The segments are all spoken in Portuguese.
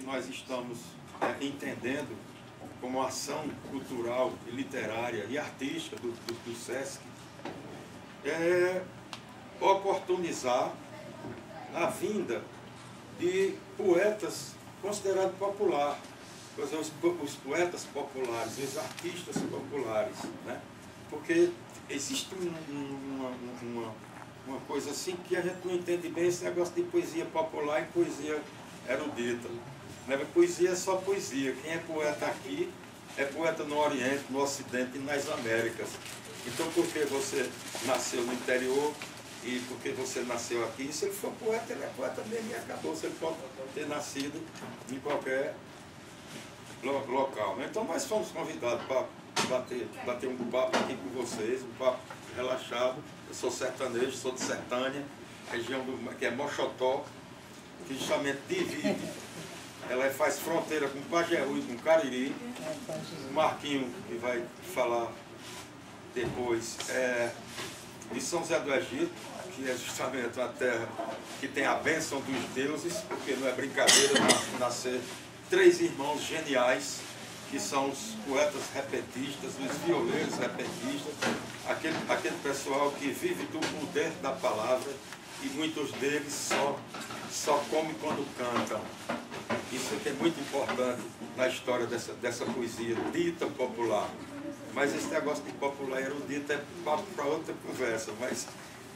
nós estamos entendendo como ação cultural e literária e artística do SESC, é oportunizar a vinda de poetas considerados populares, os poetas populares, os artistas populares, né? Porque existe uma coisa assim que a gente não entende bem, esse negócio de poesia popular e poesia erudita. Né? Poesia é só poesia. Quem é poeta aqui é poeta no Oriente, no Ocidente e nas Américas. Então, porque você nasceu no interior e porque você nasceu aqui, se ele for poeta, ele é poeta mesmo e acabou. Você pode ter nascido em qualquer local. Então, nós fomos convidados para bater um papo aqui com vocês, um papo relaxado. Eu sou sertanejo, sou de Sertânia, região que é Moxotó, que justamente divide. Ela faz fronteira com Pajeú e com Cariri. O Marquinho, que vai falar depois, é de São José do Egito, que é justamente uma terra que tem a bênção dos deuses, porque não é brincadeira nascer 3 irmãos geniais, que são os poetas repentistas, os violeiros repentistas, aquele pessoal que vive do poder da palavra, e muitos deles só comem quando cantam. Isso é que é muito importante na história dessa poesia dita popular. Mas esse negócio de popular erudito é papo para outra conversa. Mas,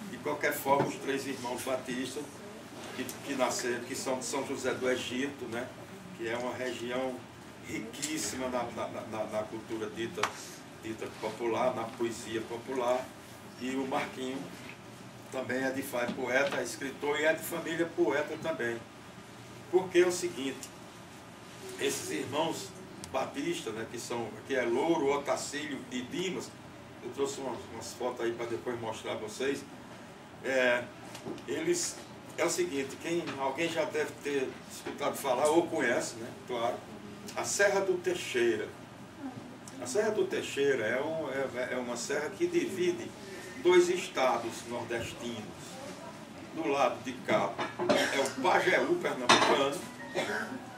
de qualquer forma, os 3 irmãos batistas que nasceram, que são de São José do Egito, né? Que é uma região riquíssima na cultura dita popular, na poesia popular. E o Marquinho também é de poeta, é escritor e é de família poeta também. Porque é o seguinte, esses irmãos batistas, né, que é Louro, Otacílio e Dimas, eu trouxe umas fotos aí para depois mostrar a vocês, eles, é o seguinte, alguém já deve ter escutado falar, ou conhece, né, claro, a Serra do Teixeira. A Serra do Teixeira é uma serra que divide 2 estados nordestinos. Do lado de cá é o Pajeú pernambucano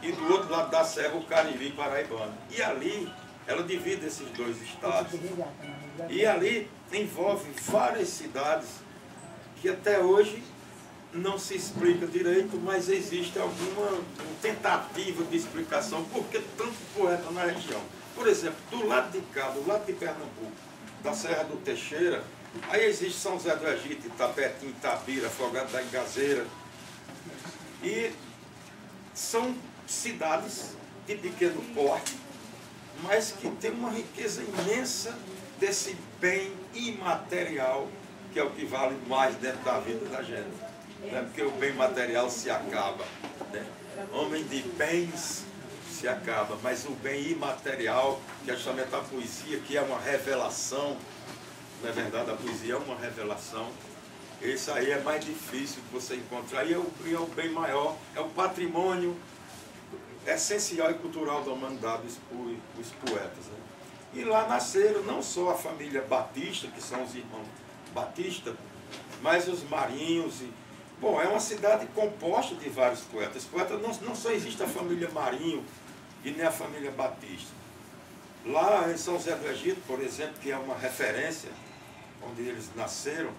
e do outro lado da serra o Cariri paraibano. E ali ela divide esses 2 estados. E ali envolve várias cidades que até hoje não se explica direito, mas existe alguma tentativa de explicação por que tanto poeta na região. Por exemplo, do lado de cá, do lado de Pernambuco, da Serra do Teixeira, aí existe São José do Egito, Itapetim, Itabira, Afogado da Ingazeira. E são cidades de pequeno porte, mas que tem uma riqueza imensa desse bem imaterial, que é o que vale mais dentro da vida da gente. Né? Porque o bem material se acaba. Né? Homem de bens se acaba, mas o bem imaterial, que é justamente a poesia, que é uma revelação. Na verdade, a poesia é uma revelação. Isso aí é mais difícil de você encontrar. E é o bem maior, é o patrimônio essencial e cultural da humanidade, os poetas. Né? E lá nasceram não só a família Batista, que são os irmãos Batista, mas os Marinhos. Bom, é uma cidade composta de vários poetas. Poetas não só existe a família Marinho e nem a família Batista. Lá em São José do Egito, por exemplo, que é uma referência, onde eles nasceram,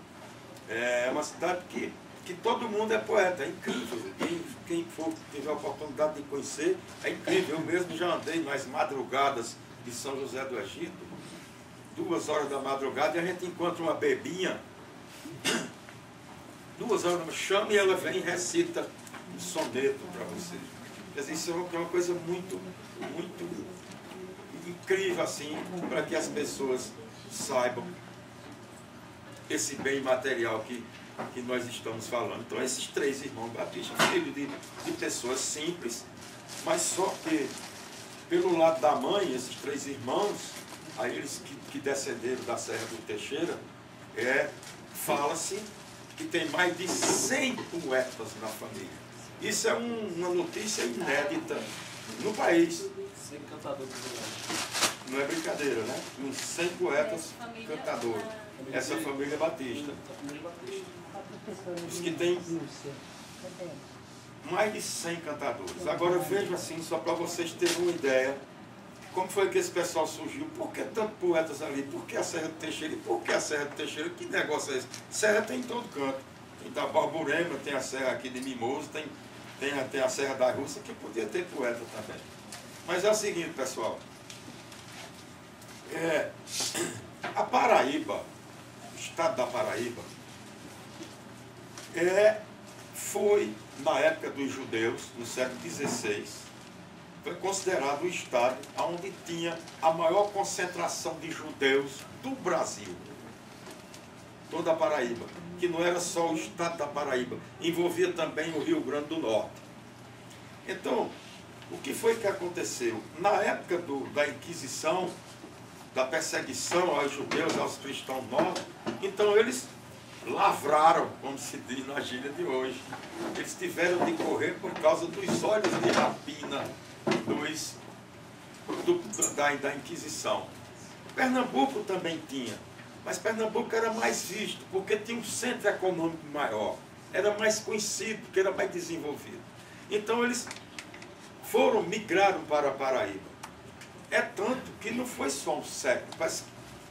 é uma cidade que todo mundo é poeta, é incrível. Quem tiver a oportunidade de conhecer, é incrível. Eu mesmo já andei nas madrugadas de São José do Egito, 2 horas da madrugada, e a gente encontra uma bebinha, 2 horas da madrugada, chama e ela vem e recita um soneto para você. Quer dizer, isso é uma coisa muito, muito incrível, assim, para que as pessoas saibam esse bem material que nós estamos falando. Então, esses 3 irmãos batistas, filhos de pessoas simples, mas só que, pelo lado da mãe, esses 3 irmãos, aí eles que descenderam da Serra do Teixeira, fala-se que tem mais de 100 poetas na família. Isso é uma notícia inédita no país. 100 cantadores. Não é brincadeira, né? Uns 100 poetas cantadores. Essa família Batista. Os que tem mais de 100 cantadores. Agora veja assim, só para vocês terem uma ideia, como foi que esse pessoal surgiu, por que tantos poetas ali, por que a Serra do Teixeira, e por que a Serra do Teixeira, que negócio é esse? Serra tem em todo canto, tem da Borborema, tem a Serra aqui de Mimoso, tem a Serra da Rússia, que podia ter poeta também. Mas é o seguinte, pessoal, a Paraíba, o estado da Paraíba, foi, na época dos judeus, no século XVI, foi considerado o estado onde tinha a maior concentração de judeus do Brasil. Toda a Paraíba, que não era só o estado da Paraíba, envolvia também o Rio Grande do Norte. Então, o que foi que aconteceu? Na época da Inquisição, da perseguição aos judeus, aos cristãos novos, então eles lavraram, como se diz na gíria de hoje. Eles tiveram de correr por causa dos olhos de rapina da Inquisição. Pernambuco também tinha, mas Pernambuco era mais visto, porque tinha um centro econômico maior, era mais conhecido, porque era mais desenvolvido. Então eles migraram para a Paraíba. É tanto que não foi só um século, mas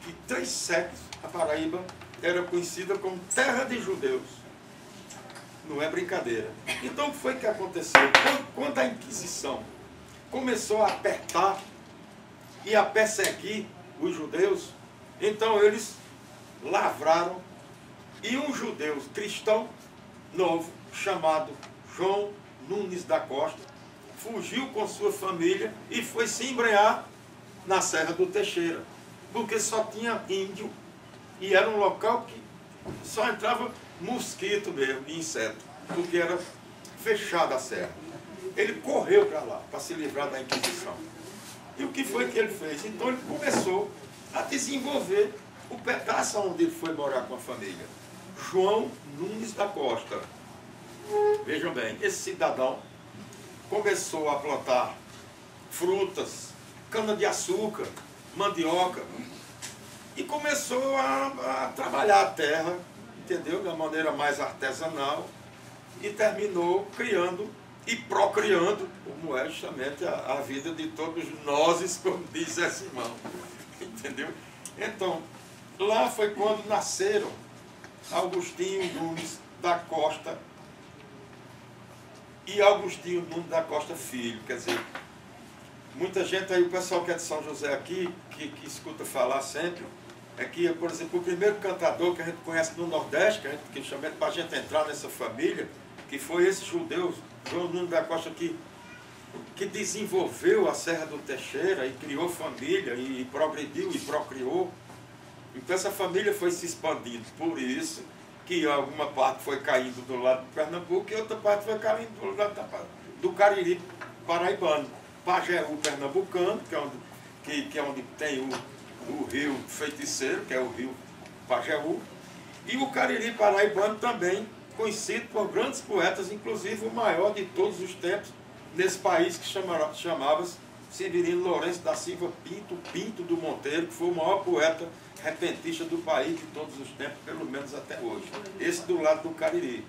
que 3 séculos a Paraíba era conhecida como terra de judeus. Não é brincadeira. Então o que foi que aconteceu? Quando a Inquisição começou a apertar e a perseguir os judeus, então eles lavraram, e um judeu cristão novo, chamado João Nunes da Costa, fugiu com sua família e foi se embrenhar na Serra do Teixeira, porque só tinha índio e era um local que só entrava mosquito mesmo, e inseto, porque era fechada a serra. Ele correu para lá, para se livrar da Inquisição. E o que foi que ele fez? Então ele começou a desenvolver o pedaço onde ele foi morar com a família. João Nunes da Costa. Vejam bem, esse cidadão começou a plantar frutas, cana-de-açúcar, mandioca, e começou a trabalhar a terra, entendeu? Da maneira mais artesanal, e terminou criando e procriando, como é justamente a vida de todos nós, como diz esse irmão, entendeu? Então, lá foi quando nasceram Agostinho Nunes da Costa e Agostinho Nunes da Costa Filho. Quer dizer, muita gente aí, o pessoal que é de São José aqui, que escuta falar sempre, é que, por exemplo, o primeiro cantador que a gente conhece no Nordeste, que chama para a gente entrar nessa família, que foi esse judeu, João Nunes da Costa, que desenvolveu a Serra do Teixeira e criou família, e progrediu e procriou. Então essa família foi se expandindo, por isso que alguma parte foi caindo do lado de Pernambuco e outra parte foi caindo do lado do Cariri paraibano. Pajeú pernambucano, que é onde tem o rio Feiticeiro, que é o rio Pajeú, e o Cariri paraibano também, conhecido por grandes poetas, inclusive o maior de todos os tempos nesse país, que chamava-se Severino Lourenço da Silva Pinto do Monteiro, que foi o maior poeta repentista do país de todos os tempos, pelo menos até hoje. Esse do lado do Cariri.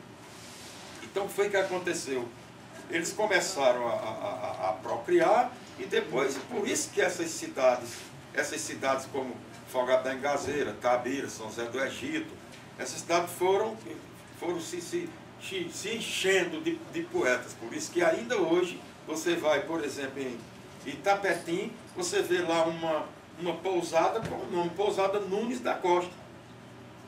Então, o que foi que aconteceu? Eles começaram a procriar, e depois, por isso que essas cidades como Folgado da Engazeira, Tabira, São José do Egito, essas cidades foram se enchendo de poetas. Por isso que ainda hoje você vai, por exemplo, em Itapetim, você vê lá uma pousada com o nome Pousada Nunes da Costa,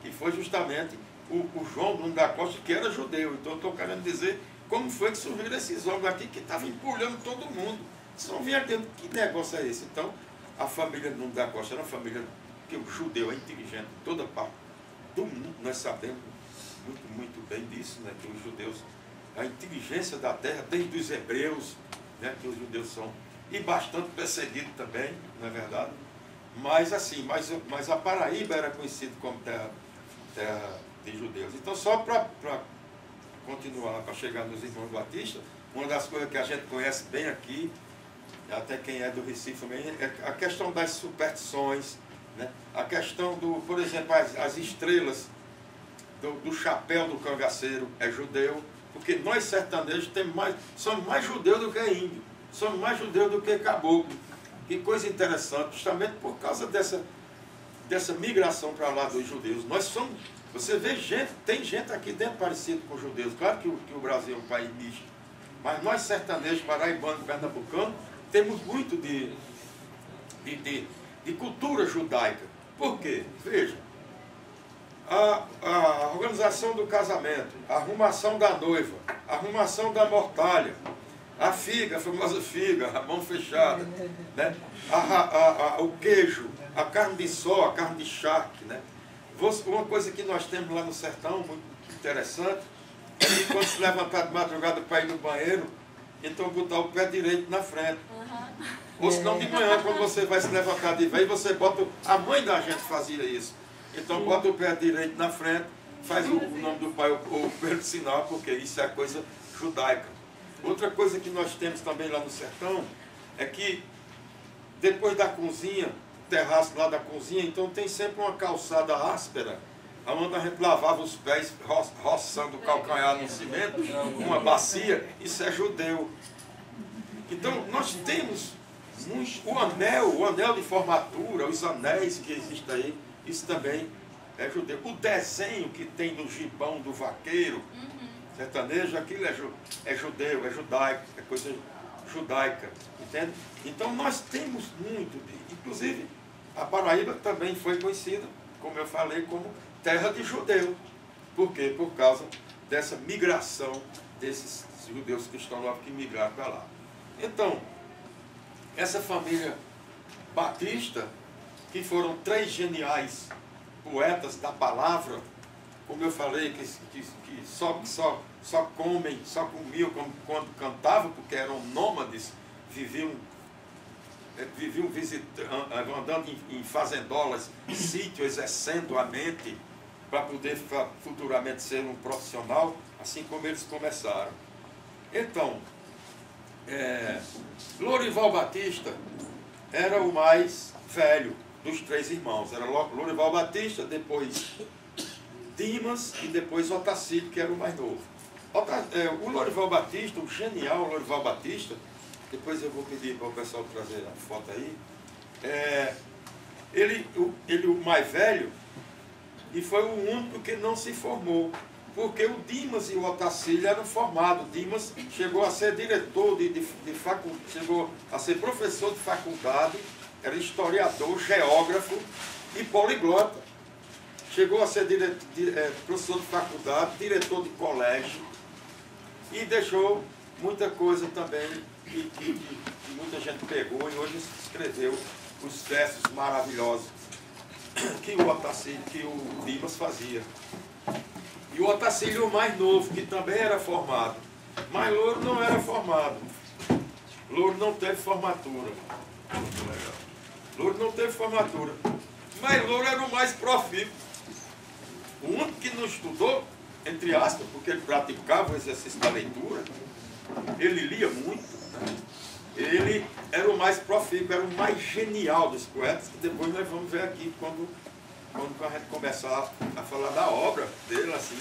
que foi justamente o João Nunes da Costa, que era judeu. Então eu estou querendo dizer como foi que surgiram esses homens aqui que estavam empolhando todo mundo. Vocês não vinham dentro, que negócio é esse? Então, a família Nunes da Costa era uma família que o judeu é inteligente em toda parte do mundo. Nós sabemos muito bem disso, né? Que os judeus, a inteligência da terra, desde os hebreus, né? Que os judeus são, e bastante perseguidos também, não é verdade? Mas assim, mas a Paraíba era conhecida como terra de judeus. Então, só para continuar, para chegar nos irmãos Batista, uma das coisas que a gente conhece bem aqui, até quem é do Recife também, é a questão das superstições, né? A questão por exemplo, as estrelas do chapéu do cangaceiro é judeu, Porque nós sertanejos somos mais judeus do que índio, somos mais judeus do que caboclo. Que coisa interessante, justamente por causa dessa migração para lá dos judeus. Nós somos, você vê gente, tem gente aqui dentro parecido com os judeus. Claro que o Brasil é um país misto, mas nós sertanejos, paraibanos, pernambucanos, temos muito de cultura judaica. Por quê? Veja, a organização do casamento, a arrumação da noiva, a arrumação da mortalha, a figa, a famosa figa, a mão fechada, né? O queijo, a carne de sol, a carne de charque, né? Uma coisa que nós temos lá no sertão, muito interessante, é que quando se levantar de madrugada para ir no banheiro, então botar o pé direito na frente. Ou senão de manhã, quando você vai se levantar de vez, você bota... A mãe da gente fazia isso. Então bota o pé direito na frente, faz o nome do pai, o primeiro sinal, porque isso é coisa judaica. Outra coisa que nós temos também lá no sertão é que depois da cozinha, o terraço lá da cozinha, então tem sempre uma calçada áspera, onde a gente lavava os pés roçando o calcanhar no cimento, uma bacia. Isso é judeu. Então nós temos o anel de formatura, os anéis que existem aí, isso também é judeu. O desenho que tem no gibão do vaqueiro sertanejo, aquilo é judeu, é judaico, é coisa judaica, entende? Então nós temos muito, inclusive a Paraíba também foi conhecida, como eu falei, como terra de judeu. Por quê? Por causa dessa migração desses judeus que estão lá, que migraram para lá. Então, essa família Batista, que foram 3 geniais poetas da palavra, como eu falei, que só comiam quando cantavam, porque eram nômades, viviam andando em fazendolas, sítio, exercendo a mente, para poder futuramente ser um profissional, assim como eles começaram. Então, Lorival Batista era o mais velho dos 3 irmãos. Era Lorival Batista, depois Dimas e depois Otacílio, que era o mais novo. O Lorival Batista, o genial Lorival Batista, depois eu vou pedir para o pessoal trazer a foto aí, ele o mais velho, e foi o único que não se formou, porque o Dimas e o Otacílio eram formados. Dimas chegou a ser diretor de faculdade, chegou a ser professor de faculdade, era historiador, geógrafo e poliglota. Chegou a ser professor de faculdade, diretor de colégio e deixou muita coisa também que muita gente pegou e hoje escreveu os versos maravilhosos que o Dimas fazia. E o Otacílio, o mais novo, que também era formado. Mas Louro não era formado. Louro não teve formatura. Louro não teve formatura. Mas Louro era o mais profícuo. O único que não estudou, entre aspas, porque ele praticava o exercício da leitura, ele lia muito, ele era o mais profícuo, era o mais genial dos poetas, que depois nós vamos ver aqui quando a gente começar a falar da obra dele, assim,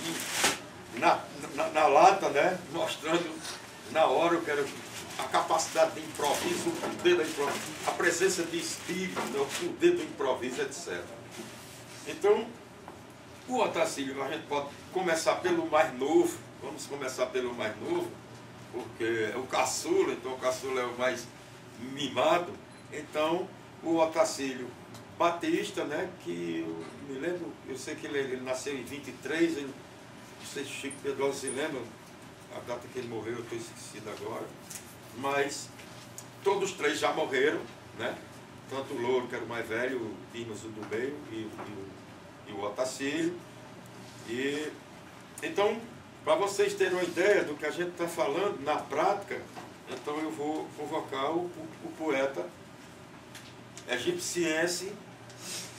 na lata, né? Mostrando na hora, eu quero a capacidade de improviso, o poder da improviso, a presença de espírito, né? O poder do improviso, etc. Então, o Otacílio, a gente pode começar pelo mais novo, vamos começar pelo mais novo, porque é o caçula, então o caçula é o mais mimado. Então, o Otacílio Batista, né, que eu me lembro, eu sei que ele nasceu em 23, não sei se Chico Pedroso se lembra, a data que ele morreu, eu estou esquecido agora, mas todos 3 já morreram, né, tanto o Louro, que era o mais velho, o Dimas, o do meio, e o Otacílio. E então, para vocês terem uma ideia do que a gente está falando na prática, então eu vou convocar o poeta egipciense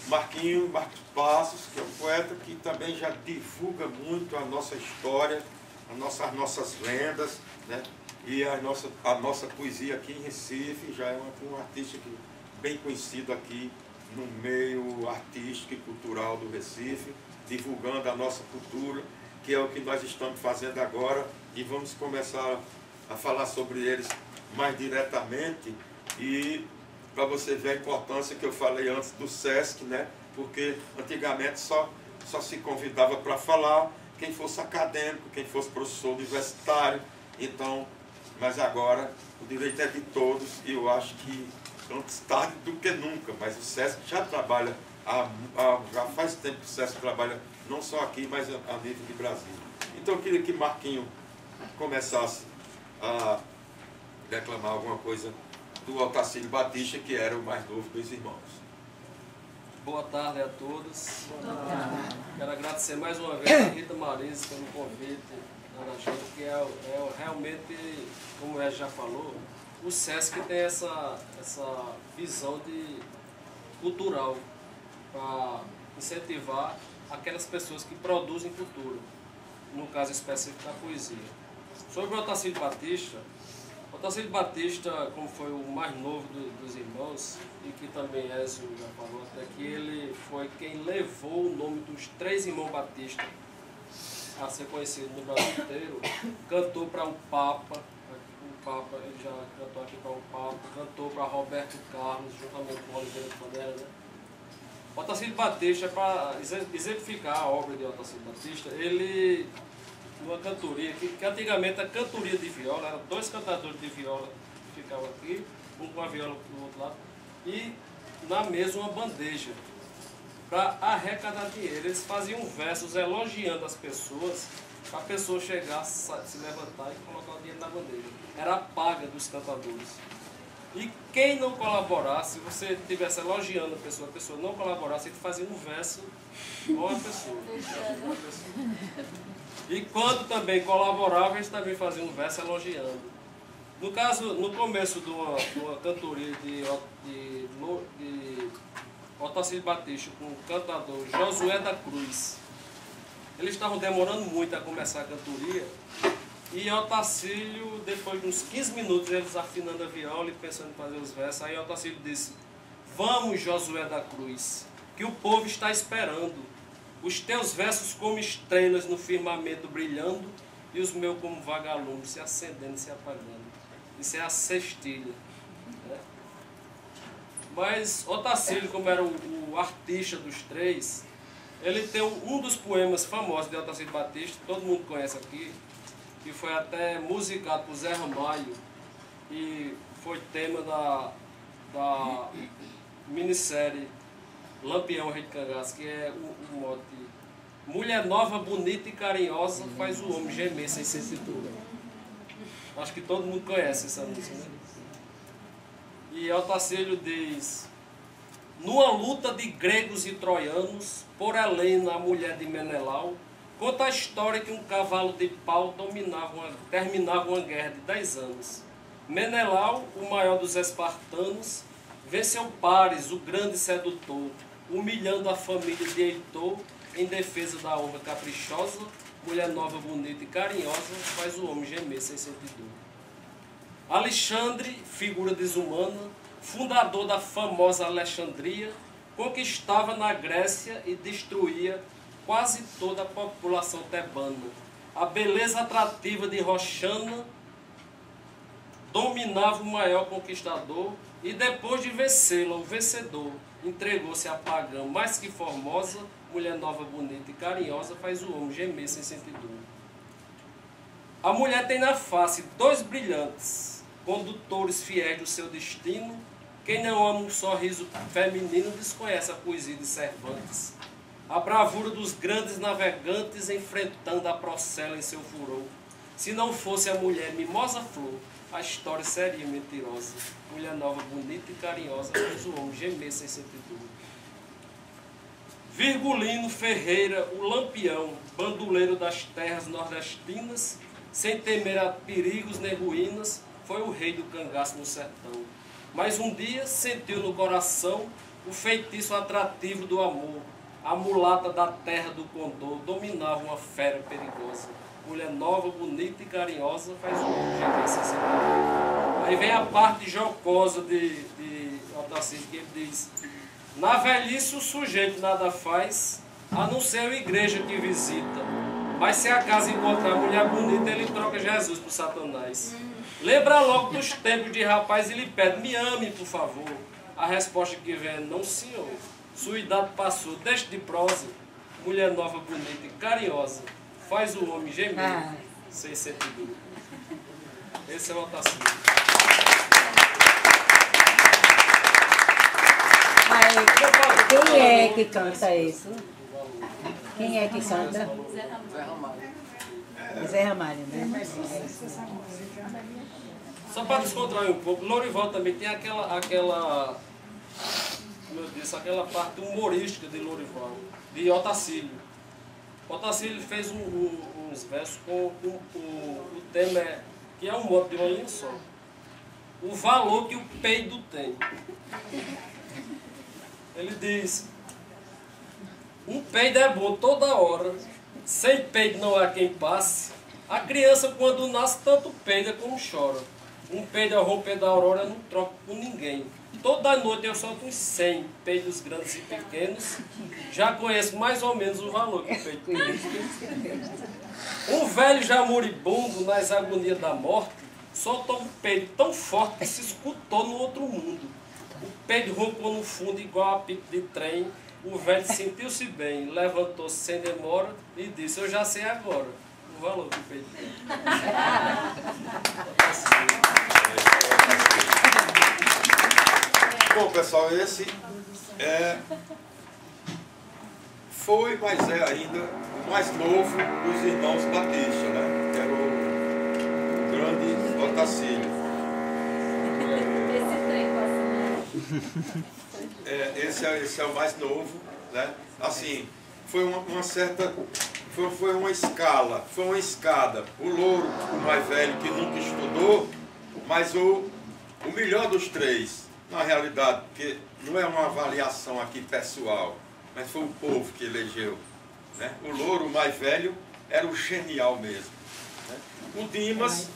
Marquinhos Passos, que é um poeta que também já divulga muito a nossa história, as nossas lendas, né? E a nossa poesia aqui em Recife. Já é um artista bem conhecido aqui no meio artístico e cultural do Recife, divulgando a nossa cultura, que é o que nós estamos fazendo agora, e vamos começar a falar sobre eles mais diretamente, e para você ver a importância que eu falei antes do SESC, né? Porque antigamente só se convidava para falar quem fosse acadêmico, quem fosse professor universitário. Então, mas agora o direito é de todos, e eu acho que antes tarde do que nunca, mas o SESC já trabalha, já faz tempo que o SESC trabalha não só aqui, mas a nível de Brasil. Então eu queria que Marquinho começasse a declamar alguma coisa do Otacílio Batista, que era o mais novo dos irmãos. Boa tarde a todos. Quero agradecer mais uma vez a Rita Marins pelo convite da gente, que é realmente, como ela já falou, o SESC tem essa visão cultural para incentivar aquelas pessoas que produzem cultura, no caso específico da poesia. Sobre o Otacílio Batista, como foi o mais novo dos irmãos, e que também Ézio já falou até que ele foi quem levou o nome dos 3 irmãos Batista a ser conhecido no Brasil inteiro, cantou para o Papa, ele já cantou aqui para o Papa, cantou para Roberto Carlos, juntamente com Oliveira de Bandeira, né? Otacílio Batista, para exemplificar a obra de Otacílio Batista, ele, numa cantoria, que antigamente a cantoria de viola, eram 2 cantadores de viola que ficavam aqui, um com a viola do outro lado, e na mesa uma bandeja, para arrecadar dinheiro. Eles faziam versos elogiando as pessoas, para a pessoa chegar, se levantar e colocar o dinheiro na bandeja. Era a paga dos cantadores. E quem não colaborasse, se você estivesse elogiando a pessoa não colaborasse, ele fazia um verso com a pessoa. E quando também colaborava, eles também faziam um verso elogiando. No caso, no começo de uma cantoria de Otacílio Batista com o cantador Josué da Cruz, eles estavam demorando muito a começar a cantoria, e Otacílio, depois de uns 15 minutos, eles afinando a viola e pensando em fazer os versos, aí Otacílio disse: "Vamos, Josué da Cruz, que o povo está esperando. Os teus versos como estrelas no firmamento brilhando, e os meus como vagalumes se acendendo e se apagando." Isso é a sextilha, né? Mas Otacílio, como era o artista dos 3, ele tem um dos poemas famosos de Otacílio Batista, todo mundo conhece aqui, que foi até musicado por Zé Ramalho, e foi tema da minissérie Lampião Rei de Cangaço, que é o mote: "Mulher nova, bonita e carinhosa, faz o homem gemer sem ser cintura." Acho que todo mundo conhece essa música, né? E Otacílio diz: "Numa luta de gregos e troianos, por Helena, a mulher de Menelau, conta a história que um cavalo de pau terminava uma guerra de 10 anos. Menelau, o maior dos espartanos, venceu Paris, o grande sedutor, humilhando a família de Heitor em defesa da honra caprichosa. Mulher nova, bonita e carinhosa, faz o homem gemer sem sentir dor." Alexandre, figura desumana, fundador da famosa Alexandria, conquistava na Grécia e destruía quase toda a população tebana. A beleza atrativa de Roxana dominava o maior conquistador, e depois de vencê-la, o vencedor entregou-se à pagã mais que formosa. Mulher nova, bonita e carinhosa, faz o homem gemer sem sentir dor. A mulher tem na face 2 brilhantes, condutores fiéis do seu destino. Quem não ama um sorriso feminino desconhece a poesia de Cervantes. A bravura dos grandes navegantes enfrentando a Procela em seu furor. Se não fosse a mulher mimosa flor, a história seria mentirosa. Mulher nova, bonita e carinhosa, faz o homem gemer sem sentir dor. Virgulino Ferreira, o Lampião, bandoleiro das terras nordestinas, sem temer a perigos nem ruínas, foi o rei do cangaço no sertão. Mas um dia sentiu no coração o feitiço atrativo do amor. A mulata da terra do Condor dominava uma fera perigosa. Mulher nova, bonita e carinhosa, faz o homem gemer sem sentir dor. Aí vem a parte jocosa de Otacílio, que ele diz: "Na velhice o sujeito nada faz, a não ser a igreja que visita. Mas se acaso encontrar mulher bonita, ele troca Jesus por Satanás. Lembra logo dos tempos de rapaz e lhe pede, me ame, por favor. A resposta que vem é, não senhor. Sua idade passou, deixe de prosa. Mulher nova, bonita e carinhosa. Faz o homem gemer, sem sentir. Esse é o Otacílio. Quem é que canta isso? Quem é que canta? Zé Ramalho, né? Só para descontrair um pouco, Lourival também tem aquela parte humorística de Lourival, de Otacílio. Otacílio fez uns versos com o tema, que é um modo de uma linha só. O valor que o peido tem. Ele diz, um peido é bom toda hora, sem peido não há quem passe. A criança quando nasce tanto peida como chora. Um peido ao romper da aurora não troco com ninguém. Toda noite eu solto uns 100 peidos grandes e pequenos. Já conheço mais ou menos o valor que o peido tem. Um velho já moribundo nas agonias da morte soltou um peido tão forte que se escutou no outro mundo. O peido roncou no fundo igual a pico de trem. O velho sentiu-se bem, levantou-se sem demora e disse, eu já sei agora o valor do peido tem. Bom, pessoal, esse foi, mas é ainda o mais novo dos irmãos Batista, né? Que era o grande Otacílio. Esse é o mais novo, né? Assim, foi uma certa... Foi uma escala, foi uma escada. O louro, o mais velho, que nunca estudou, mas o melhor dos três, na realidade, porque não é uma avaliação aqui pessoal, mas foi o povo que elegeu, né? O louro, o mais velho, era o genial mesmo, né? O Dimas,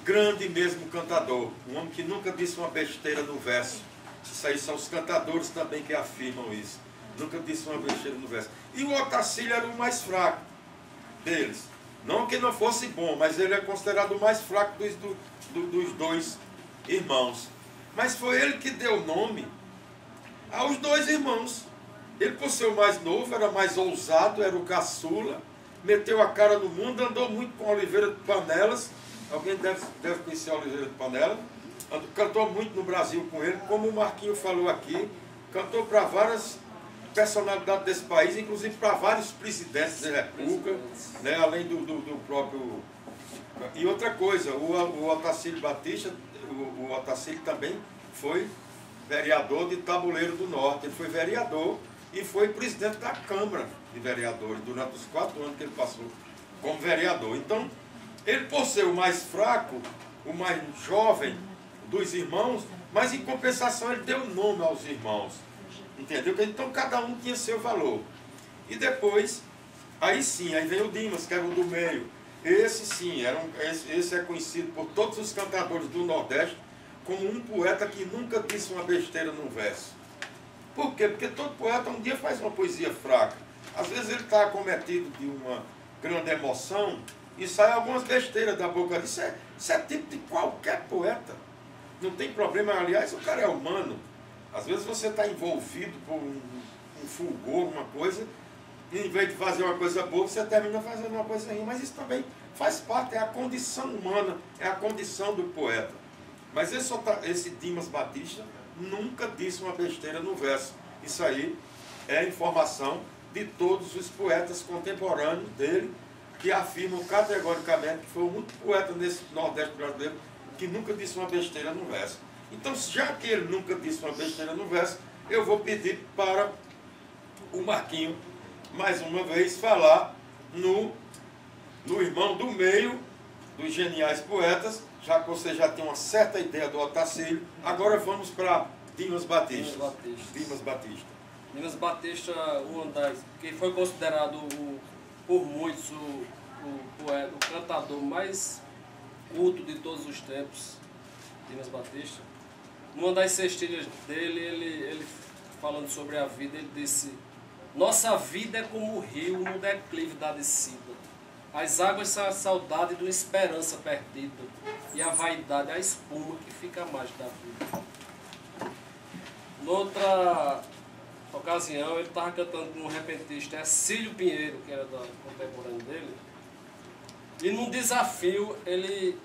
grande mesmo cantador, um homem que nunca disse uma besteira no verso. Isso aí são os cantadores também que afirmam isso. Nunca disse uma besteira no verso. E o Otacílio era o mais fraco deles. Não que não fosse bom, mas ele é considerado o mais fraco dos dois irmãos. Mas foi ele que deu nome aos dois irmãos. Ele, por ser o mais novo, era mais ousado, era o caçula, meteu a cara no mundo, andou muito com Oliveira de Panelas. Alguém deve conhecer a Oliveira de Panelas. Cantou muito no Brasil com ele, como o Marquinho falou aqui, cantou para várias personalidades desse país, inclusive para vários presidentes da República, né, além do próprio... E outra coisa, o Otacílio Batista, o Otacílio também foi vereador de Tabuleiro do Norte, ele foi vereador e foi presidente da Câmara de Vereadores durante os 4 anos que ele passou como vereador. Então, ele, por ser o mais fraco, o mais jovem dos irmãos, mas em compensação ele deu nome aos irmãos. Entendeu? Então cada um tinha seu valor. E depois, aí sim, aí vem o Dimas, que era o do meio. Esse sim, esse é conhecido por todos os cantadores do Nordeste como um poeta que nunca disse uma besteira num verso. Por quê? Porque todo poeta um dia faz uma poesia fraca. Às vezes ele está acometido de uma grande emoção e sai algumas besteiras da boca. Isso é tipo de qualquer poeta. Não tem problema, aliás, o cara é humano. Às vezes você está envolvido por um fulgor, uma coisa, e em vez de fazer uma coisa boa, você termina fazendo uma coisa ruim. Mas isso também faz parte, é a condição humana, é a condição do poeta. Mas esse Dimas Batista nunca disse uma besteira no verso. Isso aí é informação de todos os poetas contemporâneos dele, que afirmam categoricamente que foi o único poeta nesse Nordeste brasileiro que nunca disse uma besteira no verso. Então, já que ele nunca disse uma besteira no verso, eu vou pedir para o Marquinho, mais uma vez, falar no irmão do meio dos geniais poetas, já que você já tem uma certa ideia do Otacílio. Agora vamos para Dimas Batista. Dimas Batista, que foi considerado por muitos o poeta, o cantador mais culto de todos os tempos, Dimas Batista. Numa das cestilhas dele, ele falando sobre a vida, ele disse: Nossa vida é como o rio no declive da descida. As águas são a saudade de uma esperança perdida, e a vaidade é a espuma que fica mais da vida. Noutra ocasião, ele estava cantando com um repentista, Ercílio Pinheiro, que era da contemporânea dele, e num desafio ele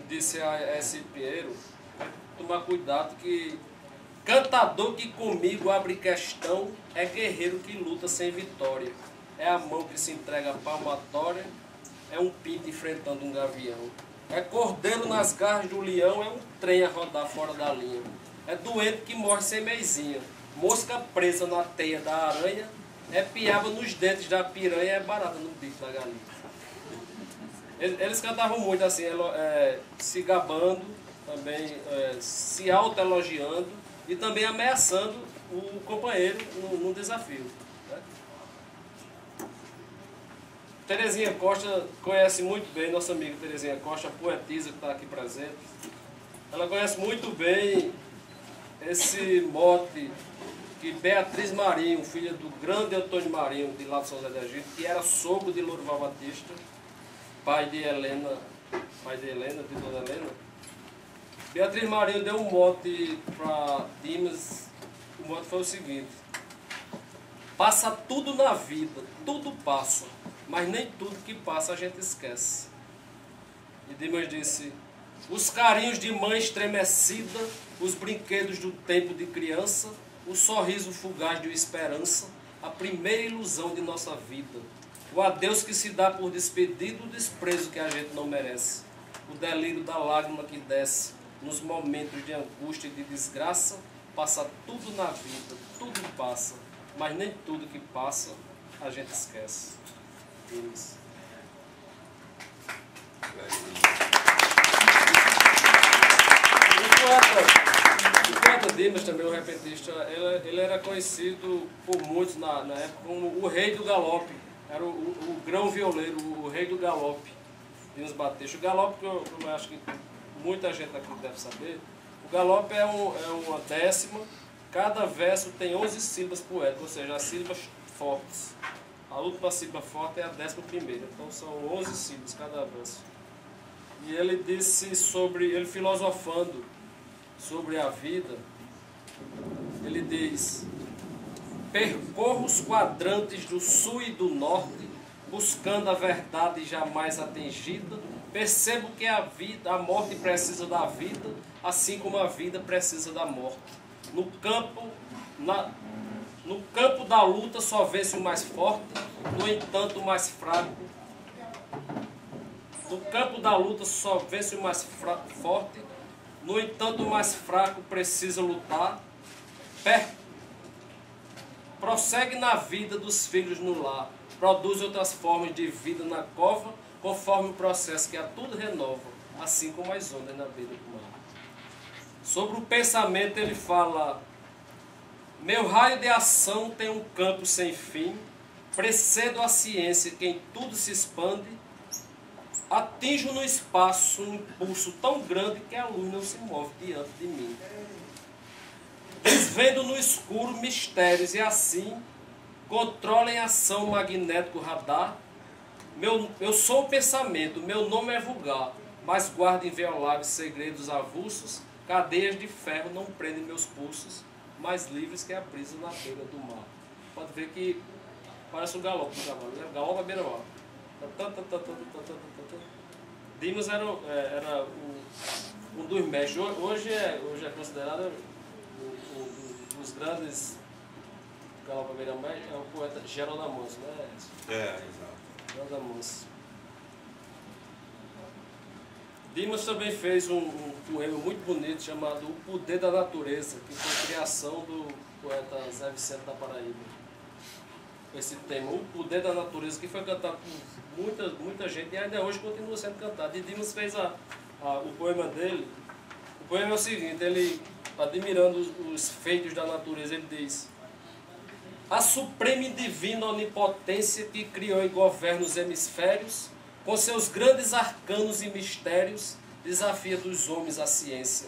disse a Ercílio Pinheiro tomar cuidado, que cantador que comigo abre questão é guerreiro que luta sem vitória, é a mão que se entrega à palmatória, é um pinto enfrentando um gavião, é cordeiro nas garras do leão, é um trem a rodar fora da linha, é doente que morre sem meizinha, mosca presa na teia da aranha, é piaba nos dentes da piranha, é barata no bico da galinha. Eles cantavam muito assim, se gabando, também se autoelogiando e também ameaçando o companheiro no desafio. Né? Terezinha Costa conhece muito bem, nossa amiga Terezinha Costa, a poetisa que está aqui presente. Ela conhece muito bem esse mote que Beatriz Marinho, filha do grande Antônio Marinho, de lá de São José do Egito, que era sogro de Lourival Batista, pai de Helena, de Dona Helena. Beatriz Marinho deu um mote para Dimas. O mote foi o seguinte: passa tudo na vida, tudo passa, mas nem tudo que passa a gente esquece. E Dimas disse: os carinhos de mãe estremecida, os brinquedos do tempo de criança, o sorriso fugaz de uma esperança, a primeira ilusão de nossa vida, o adeus que se dá por despedido, o desprezo que a gente não merece, o delírio da lágrima que desce nos momentos de angústia e de desgraça. Passa tudo na vida, tudo passa, mas nem tudo que passa a gente esquece. Isso. O poeta Dimas, também o repentista, ele era conhecido por muitos na época como o rei do galope. Era o grão violeiro, o rei do galope, Dimas Batista. O galope, que eu acho que muita gente aqui deve saber, o galope é uma décima, cada verso tem 11 sílabas poéticas, ou seja, as sílabas fortes. A última sílaba forte é a 11ª, então são 11 sílabas cada verso. E ele disse ele filosofando sobre a vida, ele diz: percorro os quadrantes do sul e do norte, buscando a verdade jamais atingida, percebo que a morte precisa da vida, assim como a vida precisa da morte. No campo da luta só vence o mais forte, no entanto o mais fraco. No campo da luta só vence o mais forte, no entanto o mais fraco precisa lutar. Prossegue na vida dos filhos no lar, produz outras formas de vida na cova, conforme o processo que a tudo renova, assim como as ondas na beira do mar. Sobre o pensamento ele fala: meu raio de ação tem um campo sem fim, precedo a ciência que em tudo se expande, atinjo no espaço um impulso tão grande que a luz não se move diante de mim. Desvendo no escuro mistérios e assim controlo em ação magnético radar. Eu sou o pensamento, meu nome é vulgar, mas guardo invioláveis segredos avulsos, cadeias de ferro não prendem meus pulsos, mais livres que a brisa na beira do mar. Pode ver que parece um galope do cavalo, né? Galope à beira-mar. Dimas era um dos mestres. Hoje é considerado um dos grandes galope à beira-mar, é o poeta Geraldo Amanso, né? Exato. Geraldo Amanso. Dimas também fez um poema muito bonito chamado O Poder da Natureza, que foi criação do poeta Zé Vicente da Paraíba. Esse tema, O Poder da Natureza, que foi cantado por muita gente e ainda hoje continua sendo cantado. E Dimas fez o poema dele. O poema é o seguinte: ele, admirando os feitos da natureza, ele diz: a suprema e divina onipotência que criou e governa os hemisférios, com seus grandes arcanos e mistérios, desafia dos homens a ciência.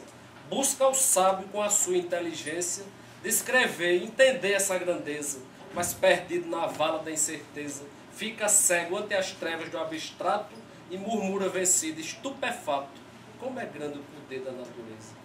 Busca o sábio com a sua inteligência, descrever, entender essa grandeza, mas perdido na vala da incerteza, fica cego ante as trevas do abstrato e murmura vencido, estupefato, como é grande o poder da natureza.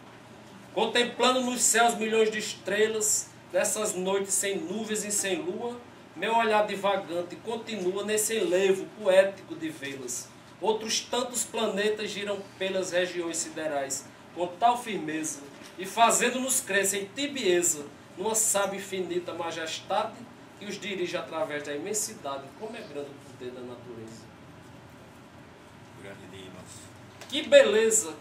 Contemplando nos céus milhões de estrelas, nessas noites sem nuvens e sem lua, meu olhar divagante continua nesse enlevo poético de vê-las. Outros tantos planetas giram pelas regiões siderais, com tal firmeza, e fazendo-nos crescer em tibieza, numa sábia infinita majestade, que os dirige através da imensidade. Como é grande o poder da natureza. Grande Dimas. Que beleza,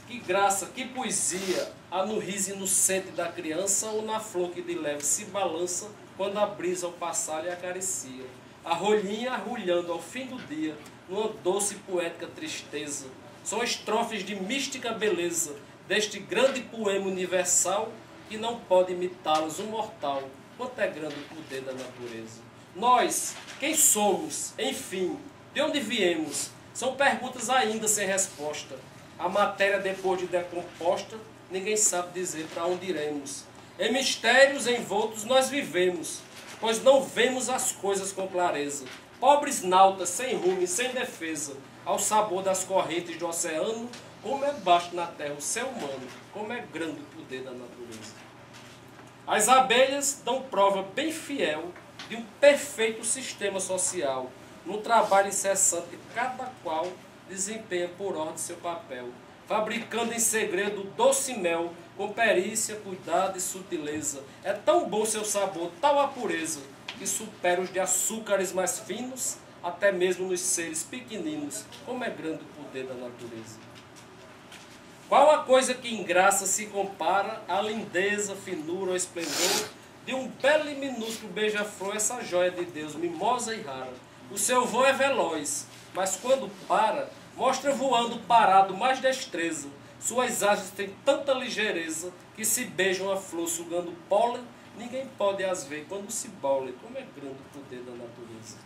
que graça, que poesia, há no riso inocente da criança ou na flor que de leve se balança quando a brisa ao passar lhe acaricia. A rolhinha arrulhando ao fim do dia, numa doce e poética tristeza. São estrofes de mística beleza deste grande poema universal que não pode imitá-los um mortal. Quanto é grande o poder da natureza. Nós, quem somos, enfim, de onde viemos, são perguntas ainda sem resposta. A matéria depois de decomposta, ninguém sabe dizer para onde iremos. Em mistérios envoltos nós vivemos, pois não vemos as coisas com clareza. Pobres nautas, sem rumo e sem defesa, ao sabor das correntes do oceano, como é baixo na terra o ser humano, como é grande o poder da natureza. As abelhas dão prova bem fiel de um perfeito sistema social, num trabalho incessante, cada qual desempenha por ordem seu papel, fabricando em segredo doce mel, com perícia, cuidado e sutileza. É tão bom seu sabor, tal a pureza, que supera os de açúcares mais finos, até mesmo nos seres pequeninos. Como é grande o poder da natureza. Qual a coisa que em graça se compara à lindeza, finura ou esplendor de um belo e minúsculo beija-flor, essa joia de Deus, mimosa e rara. O seu voo é veloz, mas quando para, mostra voando parado mais destreza. Suas asas têm tanta ligeireza que se beijam a flor sugando pólen, ninguém pode as ver quando se bolem. Como é grande o poder da natureza.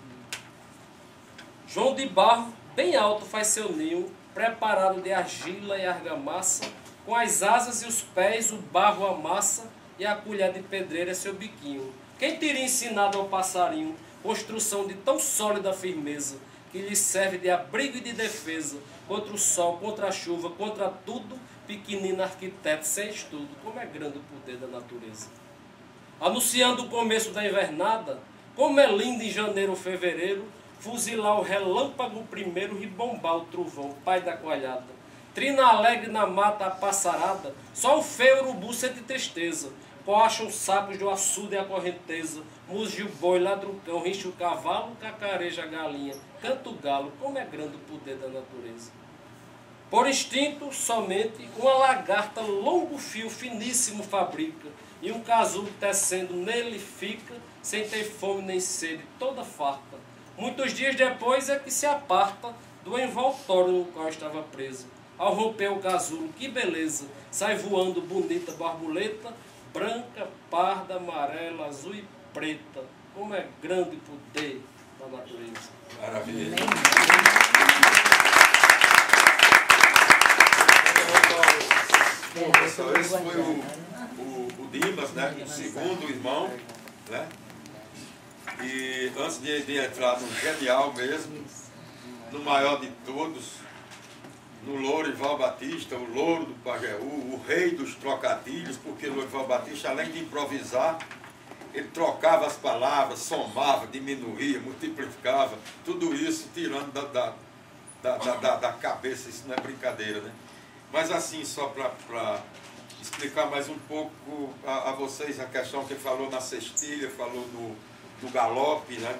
João de Barro, bem alto, faz seu ninho, preparado de argila e argamassa, com as asas e os pés o barro amassa, e a colher de pedreira é seu biquinho. Quem teria ensinado ao passarinho construção de tão sólida firmeza, que lhe serve de abrigo e de defesa, contra o sol, contra a chuva, contra tudo, pequenino arquiteto sem estudo. Como é grande o poder da natureza. Anunciando o começo da invernada, como é lindo em janeiro ou fevereiro, fuzilar o relâmpago primeiro, ribombar o trovão, pai da coalhada. Trina alegre na mata a passarada, só o feio urubu sente tristeza, coacham sapos do açude e a correnteza, muge o boi, ladra o cão, rinche o cavalo, cacareja a galinha, canta o galo. Como é grande o poder da natureza. Por instinto, somente, uma lagarta longo fio finíssimo fabrica, e um casulo tecendo nele fica, sem ter fome nem sede, toda farta. Muitos dias depois é que se aparta do envoltório no qual estava preso. Ao romper o casulo, que beleza, sai voando bonita borboleta, branca, parda, amarela, azul e preta. Como é grande o poder da natureza. Maravilha. Bom, pessoal, esse foi o Dimas, né? O segundo irmão, né? E antes de entrar no genial mesmo, no maior de todos, no Lourival Batista, o louro do Pajeú, o rei dos trocadilhos, porque Lourival Batista, além de improvisar, ele trocava as palavras, somava, diminuía, multiplicava, tudo isso tirando da cabeça, isso não é brincadeira, né? Mas assim, só para explicar mais um pouco a vocês a questão que ele falou na cestilha, falou no galope, né?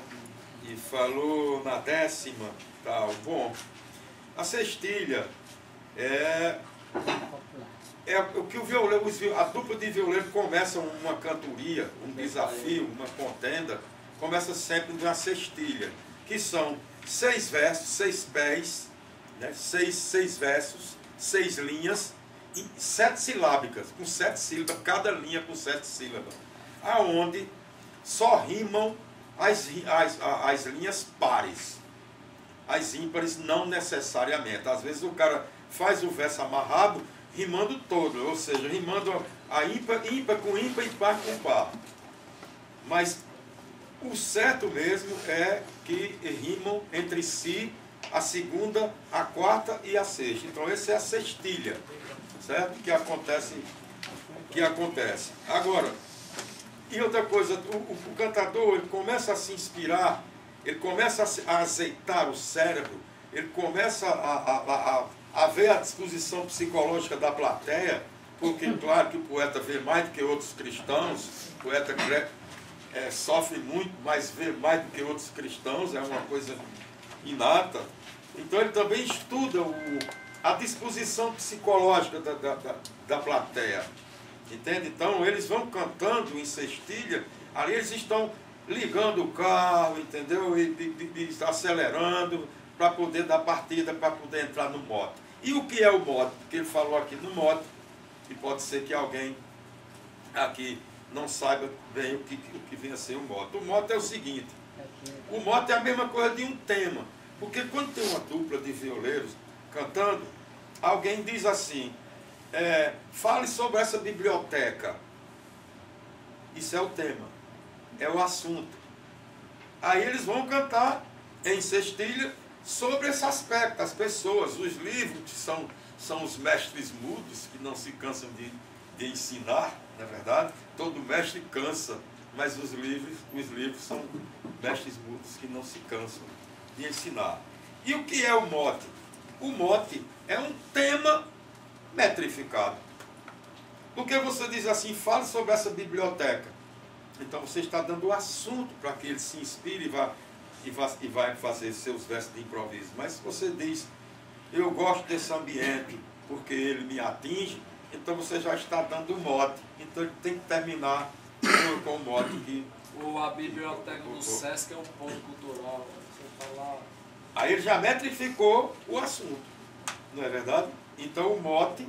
E falou na décima, tal. Bom, a cestilha é o que o violeiro, a dupla de violeiro começa uma cantoria, um desafio, uma contenda, começa sempre de uma cestilha, que são 6 versos, 6 pés, né? 6 versos, 6 linhas, e 7 silábicas, com 7 sílabas, cada linha com 7 sílabas, aonde só rimam as linhas pares. As ímpares não necessariamente. Às vezes o cara faz o verso amarrado, rimando todo, ou seja, rimando A ímpar com ímpar e par com par. Mas o certo mesmo é que rimam entre si a segunda, a quarta e a sexta. Então essa é a sextilha, certo? Que acontece. Agora, e outra coisa, o cantador, ele começa a se inspirar, ele começa a azeitar o cérebro, ele começa a ver a disposição psicológica da plateia, porque claro que o poeta vê mais do que outros cristãos, o poeta sofre muito, mas vê mais do que outros cristãos, é uma coisa inata. Então ele também estuda a disposição psicológica da plateia. Entende? Então eles vão cantando em sextilha, ali eles estão ligando o carro, entendeu? E acelerando para poder dar partida, para poder entrar no mote. E o que é o mote? Porque ele falou aqui no mote, e pode ser que alguém aqui não saiba bem o que vem a ser o mote. O mote é o seguinte, o mote é a mesma coisa de um tema, porque quando tem uma dupla de violeiros cantando, alguém diz assim, fale sobre essa biblioteca. Isso é o tema, é o assunto. Aí eles vão cantar em sextilha sobre esse aspecto, as pessoas, os livros, que são os mestres mudos, que não se cansam de ensinar, na verdade. Todo mestre cansa, mas os livros são mestres mudos que não se cansam de ensinar. E o que é o mote? O mote é um tema metrificado. Porque você diz assim, fale sobre essa biblioteca. Então você está dando o assunto para que ele se inspire e vai fazer seus versos de improviso. Mas se você diz, eu gosto desse ambiente porque ele me atinge, então você já está dando o mote. Então ele tem que terminar com o mote que... Ou a biblioteca do Sesc é um ponto cultural. Você está lá... Aí ele já metrificou o assunto, não é verdade? Então o mote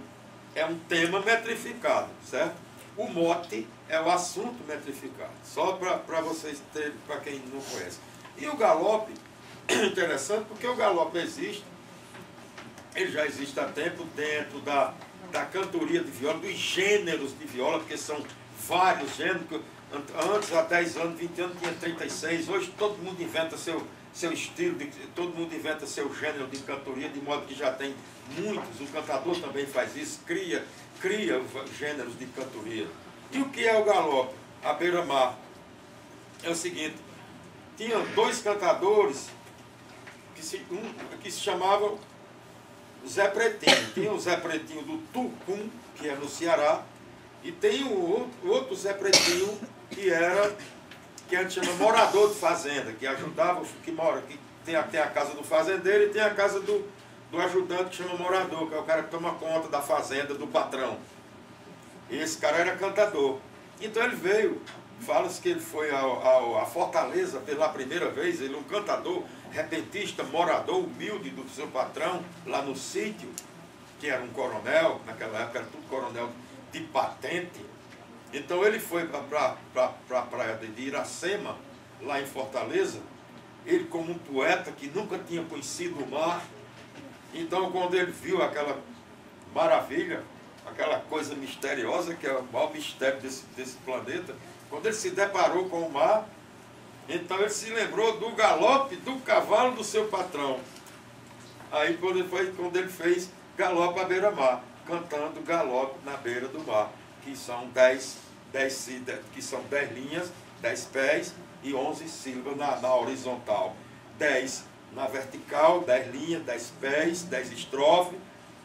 é um tema metrificado, certo? O mote é o assunto metrificado. Só para vocês terem, para quem não conhece. E o galope é interessante porque o galope existe, ele já existe há tempo dentro da cantoria de viola, dos gêneros de viola, porque são vários gêneros. Antes, há 10 anos, 20 anos, tinha 36. Hoje todo mundo inventa seu estilo, todo mundo inventa seu gênero de cantoria, de modo que já tem muitos. O cantador também faz isso, cria gêneros de cantoria. E o que é o galope? A beira-mar. É o seguinte, tinha dois cantadores que se chamavam Zé Pretinho. Tinha o Zé Pretinho do Tucum, que é no Ceará, e tem o outro Zé Pretinho, que a gente chama morador de fazenda, que ajudava, que tem a casa do fazendeiro e tem a casa do ajudante, que chama morador, que é o cara que toma conta da fazenda do patrão. E esse cara era cantador. Então ele veio, fala-se que ele foi a Fortaleza pela primeira vez, ele é um cantador, repentista, morador, humilde do seu patrão, lá no sítio, que era um coronel, naquela época era tudo coronel de patente. Então ele foi para a praia de Iracema, lá em Fortaleza, ele como um poeta que nunca tinha conhecido o mar. Então quando ele viu aquela maravilha, aquela coisa misteriosa, que é o maior mistério desse planeta, quando ele se deparou com o mar, então ele se lembrou do galope do cavalo do seu patrão. Aí quando ele fez galope à beira-mar, cantando galope na beira do mar, que são 10 linhas, 10 pés e 11 sílabas na horizontal. 10 na vertical, 10 linhas, 10 pés, 10 estrofes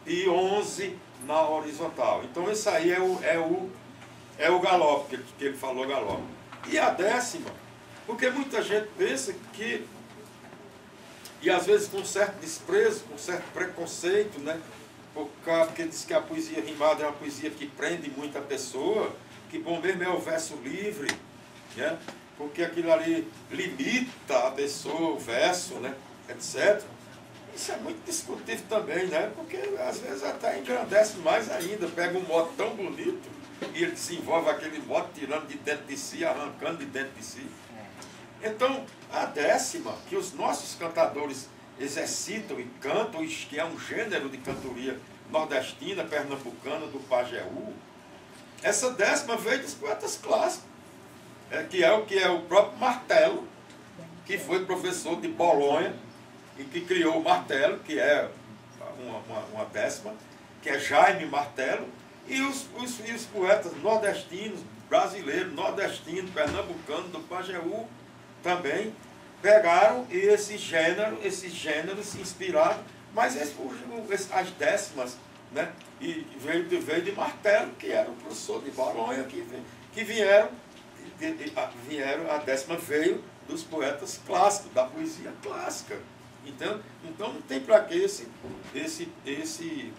e 11 na horizontal. Então esse aí é o galope, que ele falou galope. E a 10ª, porque muita gente pensa que, e às vezes com certo desprezo, com certo preconceito, né? Porque diz que a poesia rimada é uma poesia que prende muita pessoa, que bom mesmo é o verso livre, né? Porque aquilo ali limita a pessoa, o verso, né? Etc. Isso é muito discutível também, né? Porque às vezes até engrandece mais ainda, pega um mote tão bonito e ele desenvolve aquele mote tirando de dentro de si, arrancando de dentro de si. Então, a 10ª, que os nossos cantadores exercitam e cantam, que é um gênero de cantoria nordestina, pernambucana, do Pajeú, essa 10ª veio dos poetas clássicos, que é o próprio Martello, que foi professor de Bolonha e que criou o Martello, que é uma 10ª, que é Jaime Martello, e os poetas nordestinos, brasileiros, nordestinos, pernambucanos, do Pajeú, também pegaram esses gêneros se inspiraram, mas as 10ª, né, e veio de Martello, que era o professor de Bolonha, que vieram, a 10ª veio dos poetas clássicos, da poesia clássica. Então não tem para que esse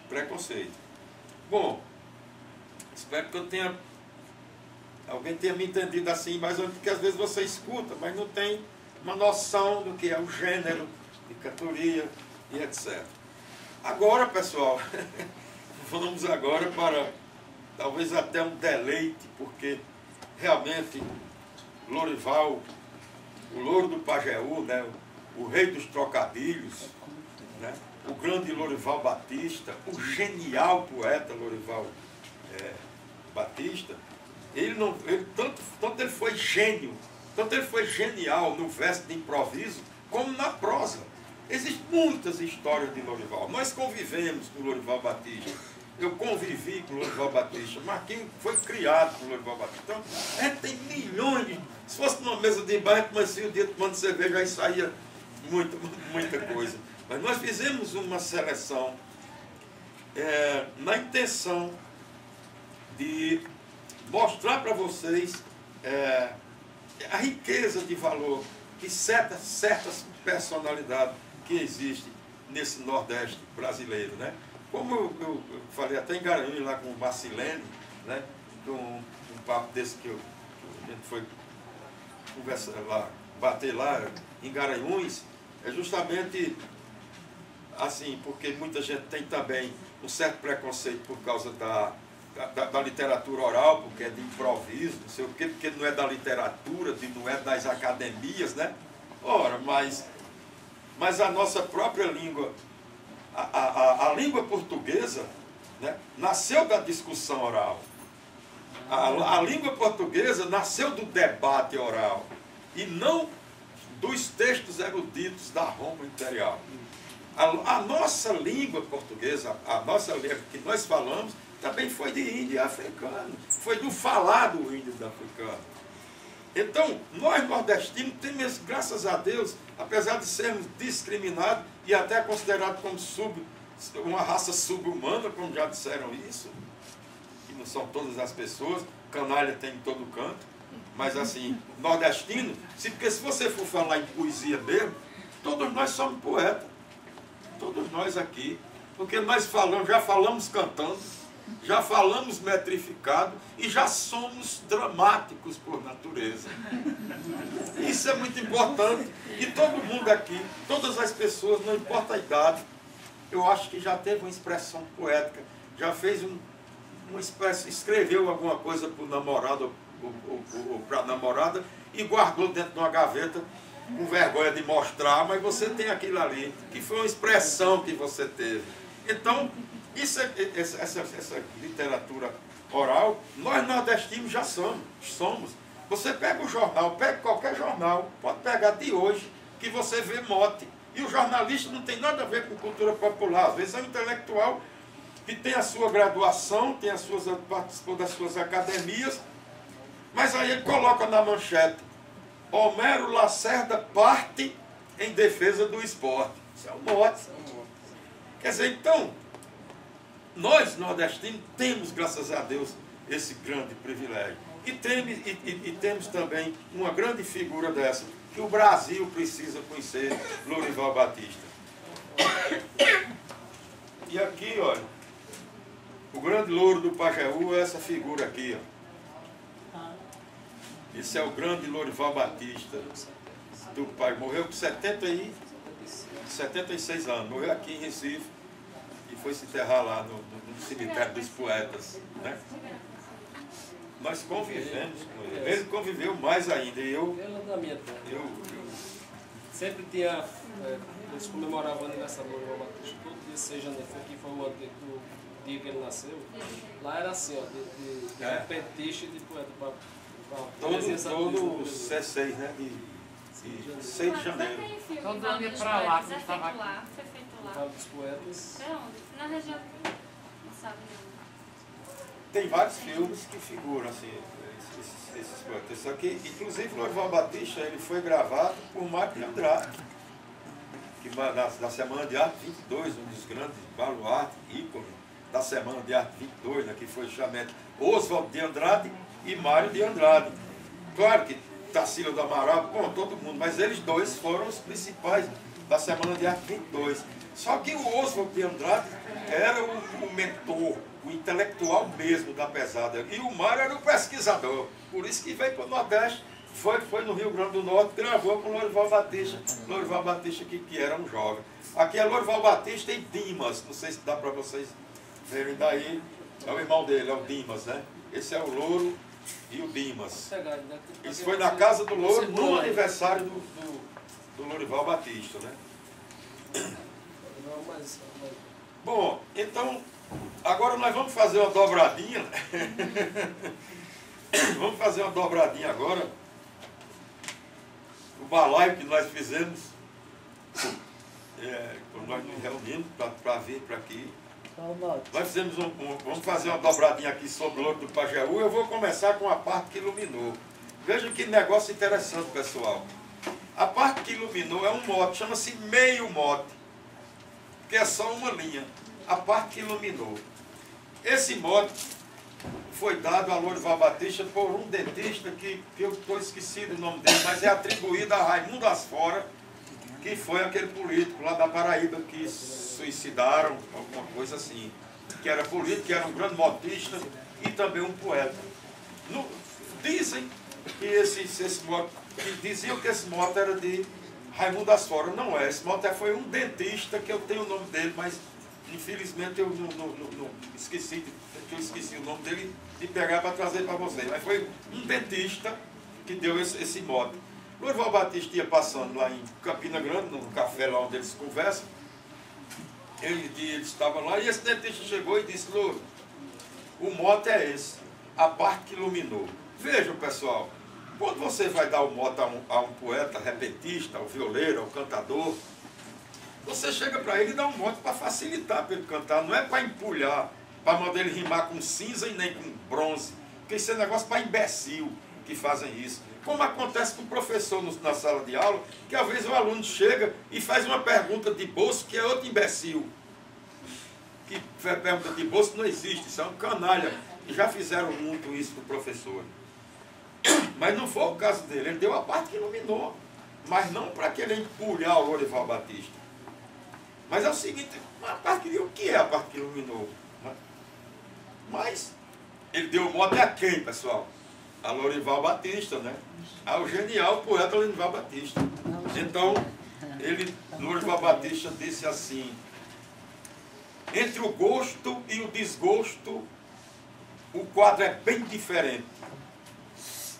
preconceito. Bom, espero que alguém tenha me entendido assim, mais ou menos, porque às vezes você escuta, mas não tem uma noção do que é o gênero de cantoria e etc. Agora, pessoal, vamos agora para talvez até um deleite, porque realmente Lorival, o Louro do Pajeú, né, o rei dos trocadilhos, né, o grande Lorival Batista, o genial poeta Lorival Batista, tanto ele foi gênio, tanto ele foi genial no verso de improviso, como na prosa. Existem muitas histórias de Lorival. Nós convivemos com Lorival Batista. Eu convivi com Lorival Batista. Marquinhos foi criado com Lorival Batista. Então, a gente tem milhões. Se fosse numa mesa de bar, a gente começaria o dia tomando cerveja, aí saía muita coisa. Mas nós fizemos uma seleção na intenção de mostrar para vocês a riqueza de valor que certas personalidades que existem nesse Nordeste brasileiro, né? Como eu falei até em Garanhuns, lá com o Marcilene, né? Um papo desse que a gente foi conversar lá, bater lá em Garanhuns, é justamente assim, porque muita gente tem também um certo preconceito por causa da literatura oral, porque é de improviso, não sei o quê, porque não é da literatura, não é das academias, né? Ora, mas a nossa própria língua, a língua portuguesa, né, nasceu da discussão oral. A língua portuguesa nasceu do debate oral e não dos textos eruditos da Roma imperial. A nossa língua portuguesa, a nossa língua que nós falamos, também foi de índio e africano. Foi do falado índio e africano. Então, nós nordestinos temos, graças a Deus, apesar de sermos discriminados e até considerados como uma raça sub-humana, como já disseram isso, que não são todas as pessoas, canalha tem em todo canto, mas assim, nordestino, porque se você for falar em poesia mesmo, todos nós somos poetas. Todos nós aqui, porque nós já falamos cantando, já falamos metrificado e já somos dramáticos por natureza. Isso é muito importante. E todo mundo aqui, todas as pessoas, não importa a idade, eu acho que já teve uma expressão poética, já fez uma espécie, escreveu alguma coisa para o namorado ou para a namorada e guardou dentro de uma gaveta com vergonha de mostrar, mas você tem aquilo ali, que foi uma expressão que você teve. Então, essa literatura oral, nós nordestinos já somos. Você pega o jornal, pega qualquer jornal, pode pegar de hoje, que você vê mote. E o jornalista não tem nada a ver com cultura popular. Às vezes é um intelectual que tem a sua graduação, participou das suas academias, mas aí ele coloca na manchete: Homero Lacerda parte em defesa do esporte. Isso é um mote. Quer dizer, então, nós nordestinos temos, graças a Deus, esse grande privilégio. E temos também uma grande figura dessa, que o Brasil precisa conhecer, Lorival Batista. E aqui, olha, o grande louro do Pajeú é essa figura aqui, ó. Esse é o grande Lorival Batista, do pai. Morreu com 76 anos. Morreu aqui em Recife e foi se enterrar lá no cemitério dos poetas, né? Nós convivemos com ele. Ele conviveu mais ainda. E eu da minha terra. Sempre tinha. Eles comemoravam o aniversário do Lorival Batista todo dia 6 de janeiro. Aqui foi o ano dia que ele nasceu, lá era assim, ó, de repentista e de poeta. Todo C6, né? De 6 de janeiro. Tem filme Todo Vale ano ia dos pra lá, Poetas, que é estava feito aqui. lá, foi feito lá. Vale dos Poetas. É onde? Na região, não sabe não. Tem vários filmes que figuram assim, esses poetas. Só que, inclusive, o Lourival Batista ele foi gravado por Mário de Andrade, que da Semana de Arte 22, um dos grandes baluartes, ícones da Semana de Arte 22, né, que foi justamente Oswald de Andrade e Mário de Andrade. Claro que Tarsila do Amaral, bom, todo mundo, mas eles dois foram os principais da Semana de Arte 22. Só que o Oswald de Andrade era o mentor, o intelectual mesmo da pesada. E o Mário era o pesquisador. Por isso que veio para o Nordeste, foi no Rio Grande do Norte, gravou com o Lourival Batista. Lourival Batista que era um jovem. Aqui é Lourival Batista e Dimas. Não sei se dá para vocês verem daí. É o irmão dele, é o Dimas, né? Esse é o Louro e o Dimas. Isso foi na casa do Louro, no aniversário do Lourival Batista, né? Bom, então, agora nós vamos fazer uma dobradinha. Vamos fazer uma dobradinha agora. O balaio que nós fizemos, quando nós nos reunimos para vir para aqui. Nós fizemos vamos fazer uma dobradinha aqui sobre o Louro do Pajeú. Eu vou começar com a parte que iluminou. Veja que negócio interessante, pessoal. A parte que iluminou é um mote, chama-se meio mote, que é só uma linha. A parte que iluminou. Esse mote foi dado a Lourival Batista por um dentista que eu estou esquecido o nome dele, mas é atribuído a Raimundo Asfora, que foi aquele político lá da Paraíba que suicidaram, alguma coisa assim. Que era político, que era um grande motista e também um poeta. Dizem que esse mote, diziam que esse mote era de Raimundo Asfora. Não é, esse mote foi um dentista, que eu tenho o nome dele, mas infelizmente eu não esqueci, eu esqueci o nome dele de pegar para trazer para vocês. Mas foi um dentista que deu esse mote. Lourival Batista ia passando lá em Campina Grande, no café lá onde eles conversam. Ele estava lá e esse dentista chegou e disse: Louro, o mote é esse, a parte que iluminou. Vejam, pessoal, quando você vai dar o mote a um poeta repentista, ao violeiro, ao cantador, você chega para ele e dá um mote para facilitar para ele cantar, não é para empulhar, para mandar ele rimar com cinza e nem com bronze, porque isso é negócio para imbecil que fazem isso. Como acontece com o professor na sala de aula, que às vezes o aluno chega e faz uma pergunta de bolso que é outro imbecil. Que pergunta de bolso não existe, isso é um canalha. E já fizeram muito isso com o professor. Mas não foi o caso dele, ele deu a parte que iluminou, mas não para querer empulhar o Lourival Batista. Mas é o seguinte, o que é a parte que iluminou? Mas ele deu o mote a quem, pessoal? A Lourival Batista, né? Ao genial poeta Lourival Batista. Então, Lourival Batista disse assim: entre o gosto e o desgosto, o quadro é bem diferente.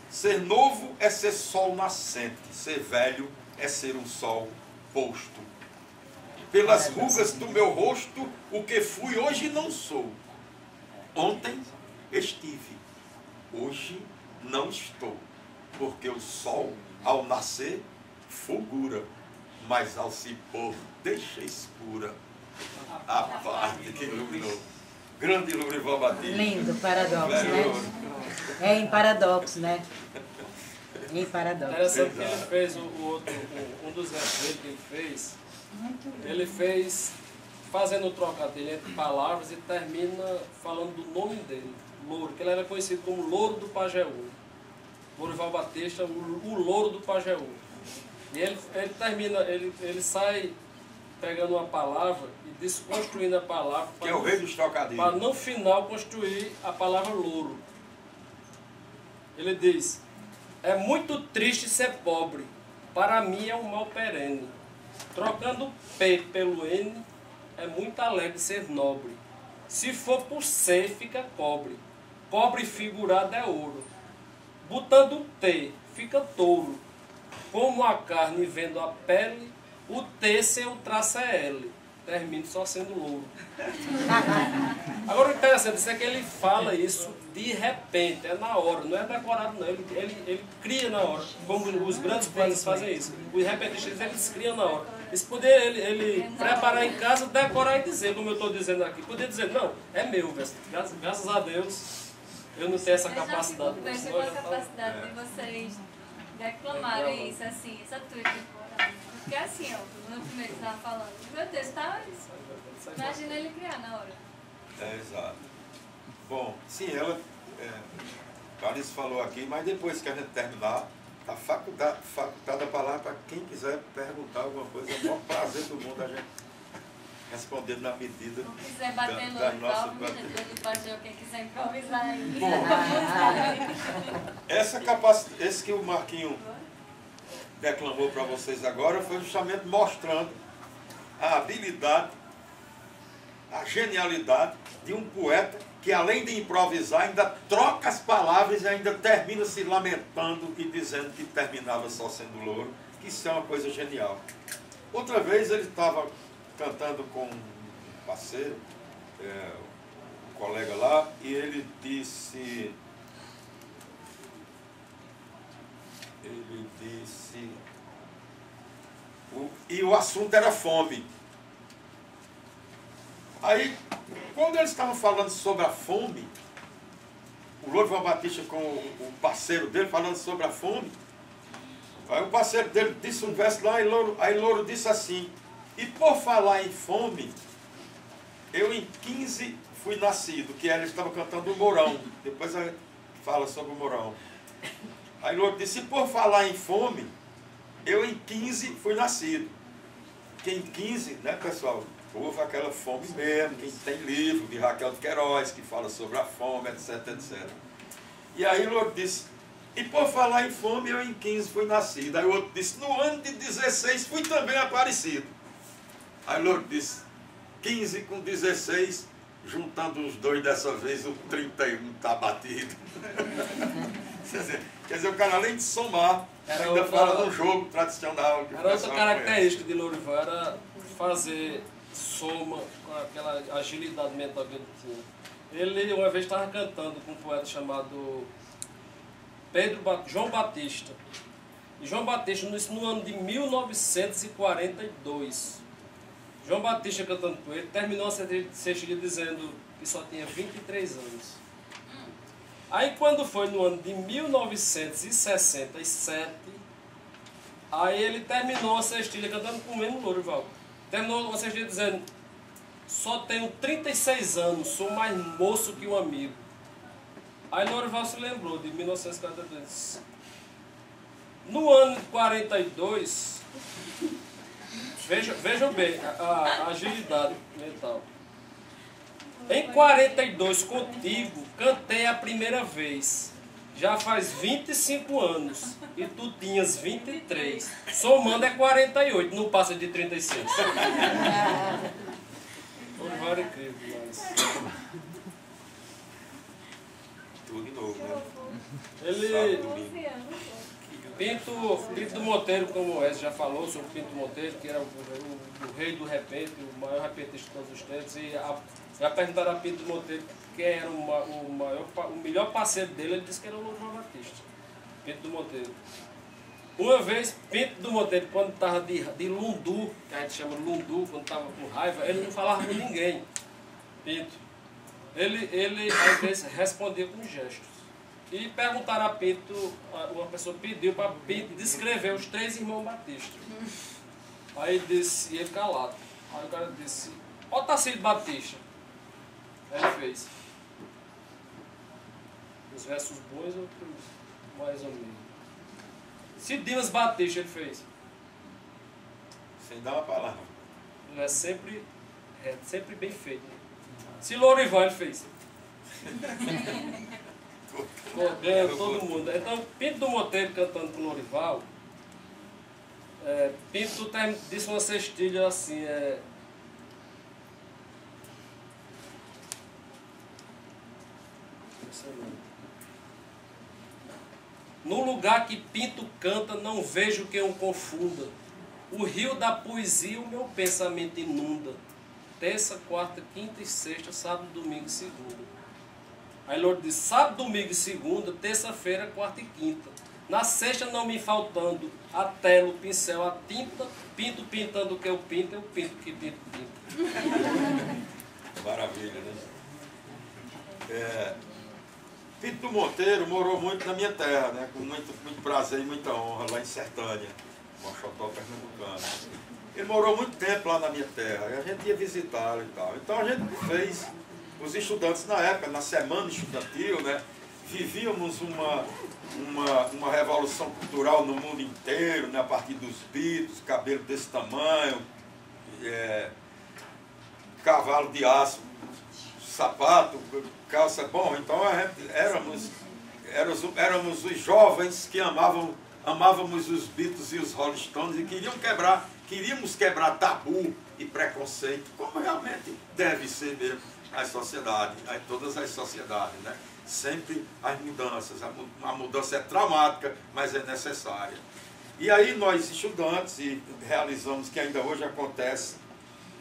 Ser novo é ser sol nascente, ser velho é ser um sol posto. Pelas rugas do meu rosto, o que fui hoje não sou. Ontem estive, hoje não estou, porque o sol, ao nascer, fulgura, mas ao se pôr, deixa escura a parte que iluminou. Grande Lourival Batista. Lindo, paradoxo, né? É em paradoxo, né? Em paradoxo. Interessante que ele fez um dos versos que ele fez fazendo o trocadilho entre palavras e termina falando do nome dele, Louro, que ele era conhecido como Louro do Pajeú. Lourival Batista, o Louro do Pajeú. E ele sai pegando uma palavra e desconstruindo a palavra. Que é o rei dos trocadilhos. Para no final construir a palavra louro. Ele diz: é muito triste ser pobre, para mim é um mal perene. Trocando P pelo N, é muito alegre ser nobre. Se for por C, fica cobre. Cobre figurado é ouro. Botando T, fica touro. Como a carne vendo a pele, o T sem o traço é L. Termina só sendo louro. Agora o interessante é que ele fala isso de repente, é na hora, não é decorado não, ele cria na hora, como os grandes poetas fazem isso. Os repentistas eles criam na hora. Isso poder ele preparar em casa, decorar e dizer, como eu estou dizendo aqui. Poder dizer, não, é meu, graças a Deus eu não tenho essa capacidade. Eu já fico com a capacidade de vocês declamarem isso, assim, essa tudo. Porque assim, ó, no primeiro que estava falando, meu Deus, tá isso. Imagina ele criar na hora. Exato. Bom, sim, ela, Clarice falou aqui, mas depois que a gente terminar, está facultada a palavra para quem quiser perguntar alguma coisa. É o maior prazer do mundo a gente responder na medida Se quiser bater no da nossa... palco, gente, pode quem quiser improvisar aí. Essa capacidade, esse que o Marquinho declamou para vocês agora foi justamente mostrando a habilidade, a genialidade de um poeta que, além de improvisar, ainda troca as palavras e ainda termina se lamentando e dizendo que terminava só sendo louro, que isso é uma coisa genial. Outra vez ele estava cantando com um parceiro, um colega lá, e ele disse... E o assunto era fome. Aí, quando eles estavam falando sobre a fome, o Lourival Batista com o parceiro dele falando sobre a fome, aí o parceiro dele disse um verso lá, aí Louro disse assim: e por falar em fome, eu em 15 fui nascido, que ele estava cantando o Mourão, depois a gente fala sobre o Mourão. Aí Louro disse: e por falar em fome, eu em 15 fui nascido. Que em 15, né, pessoal, houve aquela fome mesmo, quem tem livro de Raquel de Queiroz, que fala sobre a fome, etc, etc. E aí Louro disse: e por falar em fome, eu em 15 fui nascido. Aí o outro disse: no ano de 16 fui também aparecido. Aí Louro disse: 15 com 16, juntando os dois dessa vez, o 31 está batido. Quer dizer, o cara, além de somar, ainda fala no jogo tradicional. Era outra característica de Lourival, era fazer soma com aquela agilidade mental que ele tinha. Ele uma vez estava cantando com um poeta chamado João Batista. E João Batista, no ano de 1942, João Batista cantando com ele, terminou a sextilha dizendo que só tinha 23 anos. Aí quando foi no ano de 1967, aí ele terminou a sextilha cantando com o mesmo Lourival. Terminou a sextilha dizendo: só tenho 36 anos, sou mais moço que um amigo. Aí Lourival se lembrou de 1942. No ano de 42, vejam bem a agilidade mental. Em 42, contigo, cantei a primeira vez. Já faz 25 anos. E tu tinhas 23. Somando é 48, não passa de 36. Lourival era incrível, mas... Tudo de novo, né? Ele... Pinto do Monteiro, como o Wes já falou sobre Pinto do Monteiro, que era o rei do repente, o maior repentista de todos os tempos, e já perguntaram a Pinto do Monteiro quem era o melhor parceiro dele, ele disse que era o Lourival Batista, Pinto do Monteiro. Uma vez, Pinto do Monteiro, quando estava de lundu, que a gente chama lundu, quando estava com raiva, ele não falava com ninguém, Pinto. Ele às vezes respondia com gestos. E perguntaram a Pinto, uma pessoa pediu para Pinto descrever os 3 irmãos Batista. Aí disse, e ele calado. Aí o cara disse: Otacílio Batista. Aí ele fez. Os versos bons, outros mais ou menos. Se Dimas Batista, ele fez. Sem dar uma palavra. É sempre bem feito. Se Lourival, ele fez. Ganha todo mundo. Então, Pinto do Monteiro cantando com Lourival, Pinto disse uma cestilha assim, no lugar que Pinto canta, não vejo quem o confunda. O rio da poesia o meu pensamento inunda. terça, quarta, quinta e sexta, sábado, domingo e segunda. Aí Louro disse, sábado, domingo e segunda, terça-feira, quarta e quinta. Na sexta não me faltando a tela, o pincel, a tinta, pinto pintando o que eu pinto que pinto. Maravilha, né? Pinto Monteiro morou muito na minha terra, né? Com muito prazer e muita honra, lá em Sertânia, Mochotó, Pernambucano. Ele morou muito tempo lá na minha terra, e a gente ia visitá-lo e tal. Então a gente fez, os estudantes na época, na semana estudantil, né? Vivíamos uma revolução cultural no mundo inteiro, né? A partir dos Beatles, cabelo desse tamanho, cavalo de aço, sapato, calça. Bom, então éramos os jovens que amávamos os Beatles e os Rolling Stones e queríamos quebrar tabu e preconceito, como realmente deve ser mesmo as sociedades, todas as sociedades, né? Sempre as mudanças, a mudança é traumática, mas é necessária. E aí nós, estudantes, e realizamos, que ainda hoje acontece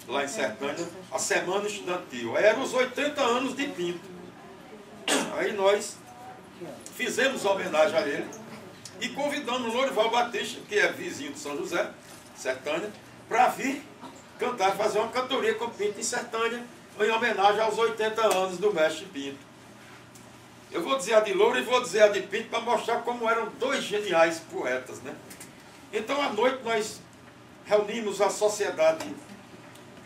lá em Sertânia, a semana estudantil. Eram os 80 anos de Pinto. Aí nós fizemos homenagem a ele e convidamos o Lourival Batista, que é vizinho de São José, Sertânia, para vir cantar, fazer uma cantoria com Pinto em Sertânia, em homenagem aos 80 anos do mestre Pinto. Eu vou dizer a de Louro e vou dizer a de Pinto para mostrar como eram dois geniais poetas, né? Então, à noite, nós reunimos a sociedade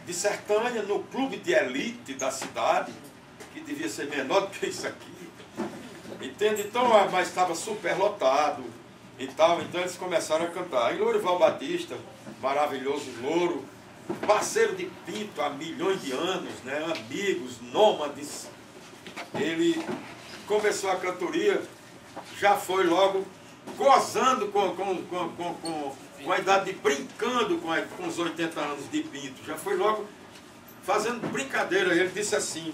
de Sertânia no clube de elite da cidade, que devia ser menor do que isso aqui. Entende? Então, mas estava super lotado e tal, então eles começaram a cantar. E Lourival Batista, maravilhoso Louro, parceiro de Pinto há milhões de anos, né? Amigos, nômades, ele começou a cantoria, já foi logo gozando com a idade, brincando com os 80 anos de Pinto, já foi logo fazendo brincadeira. Ele disse assim,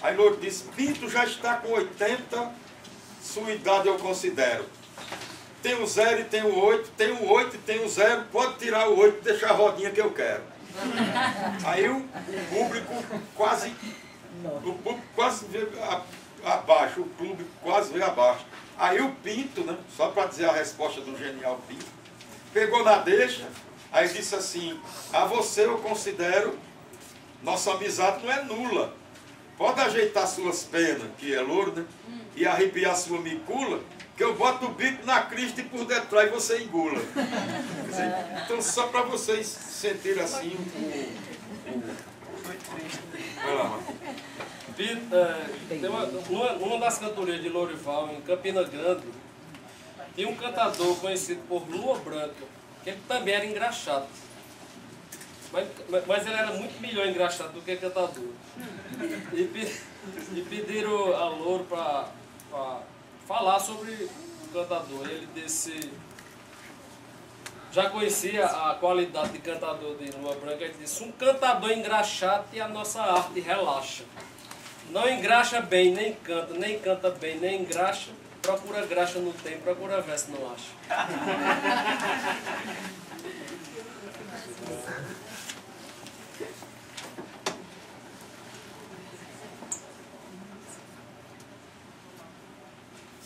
aí Louro disse, Pinto já está com 80, sua idade eu considero. Tem o 0 e tem o 8, tem o 8 e tem o 0, pode tirar o 8 e deixar a rodinha que eu quero. Aí o público quase veio abaixo, o público quase veio abaixo. Aí o Pinto, né, só para dizer a resposta do genial Pinto, pegou na deixa, aí disse assim, a você eu considero, nossa amizade não é nula. Pode ajeitar suas penas, que é Louro, né? E arrepiar sua micula, que eu boto o bico na crista e por detrás você engula. Então, só para vocês sentirem assim Vai lá, Marcos. Uma das cantorias de Lourival, em Campina Grande, tinha um cantador conhecido por Lua Branca, que ele também era engraxado. Mas ele era muito melhor engraxado do que cantador. E pediram a Louro para falar sobre o cantador. Ele disse, já conhecia a qualidade de cantador de Lua Branca, ele disse, um cantador engraxado e a nossa arte relaxa. Não engraxa bem, nem canta bem, nem engraxa. Procura graxa não tem, procura verso não acha.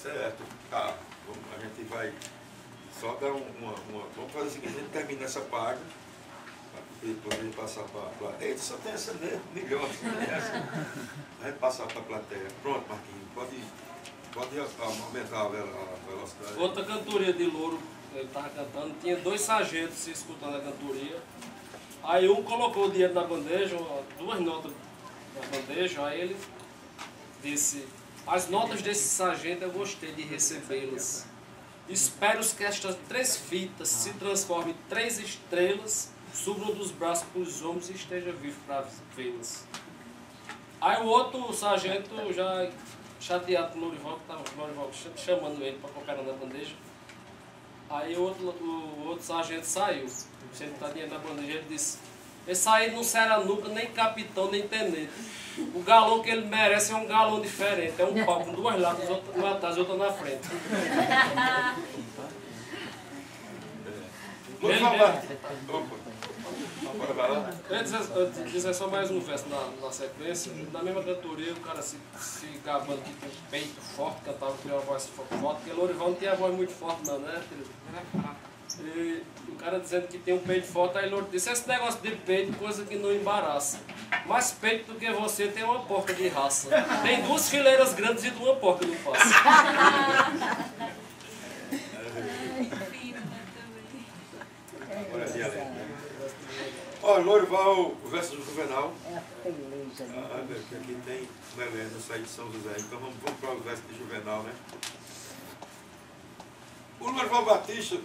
Certo. Tá. A gente vai só dar vamos fazer o seguinte, a gente termina essa página para poder passar para a plateia. Só tem essa mesmo, melhor. A gente passar para a plateia. Pronto, Marquinhos, pode aumentar a velocidade. Outra cantoria de Louro, ele estava cantando, tinha dois sargentos escutando a cantoria. Aí um colocou o dinheiro na bandeja, duas notas na bandeja, aí ele disse, as notas desse sargento eu gostei de recebê-las. Espero que estas 3 fitas se transformem em 3 estrelas, subam dos braços para os ombros e esteja vivo para vê-las. Aí o outro sargento, já chateado com o Lourival, que estava o Lourival chamando ele para colocar na bandeja. Aí o outro sargento saiu, sentadinho na bandeja, ele disse, esse aí não será nunca nem capitão nem tenente. O galão que ele merece é um galão diferente, é um pau com 2 latas, uma atrás e outra na frente. Eu ia dizer só mais um verso na sequência. Na mesma cantoria, o cara se gabando que tem um peito forte, cantava com uma voz forte, porque Lourival não tinha a voz muito forte não, né? E o cara dizendo que tem um peito forte, aí Lourival disse, esse negócio de peito, coisa que não embaraça. Mais peito do que você tem uma porca de raça. Tem 2 fileiras grandes e de uma porca não passa. Olha, Lourival, o verso do Juvenal. É a peleja. Aqui tem Lelé, no site de São José. Então vamos para o verso de Juvenal, né? O Lourival Batista,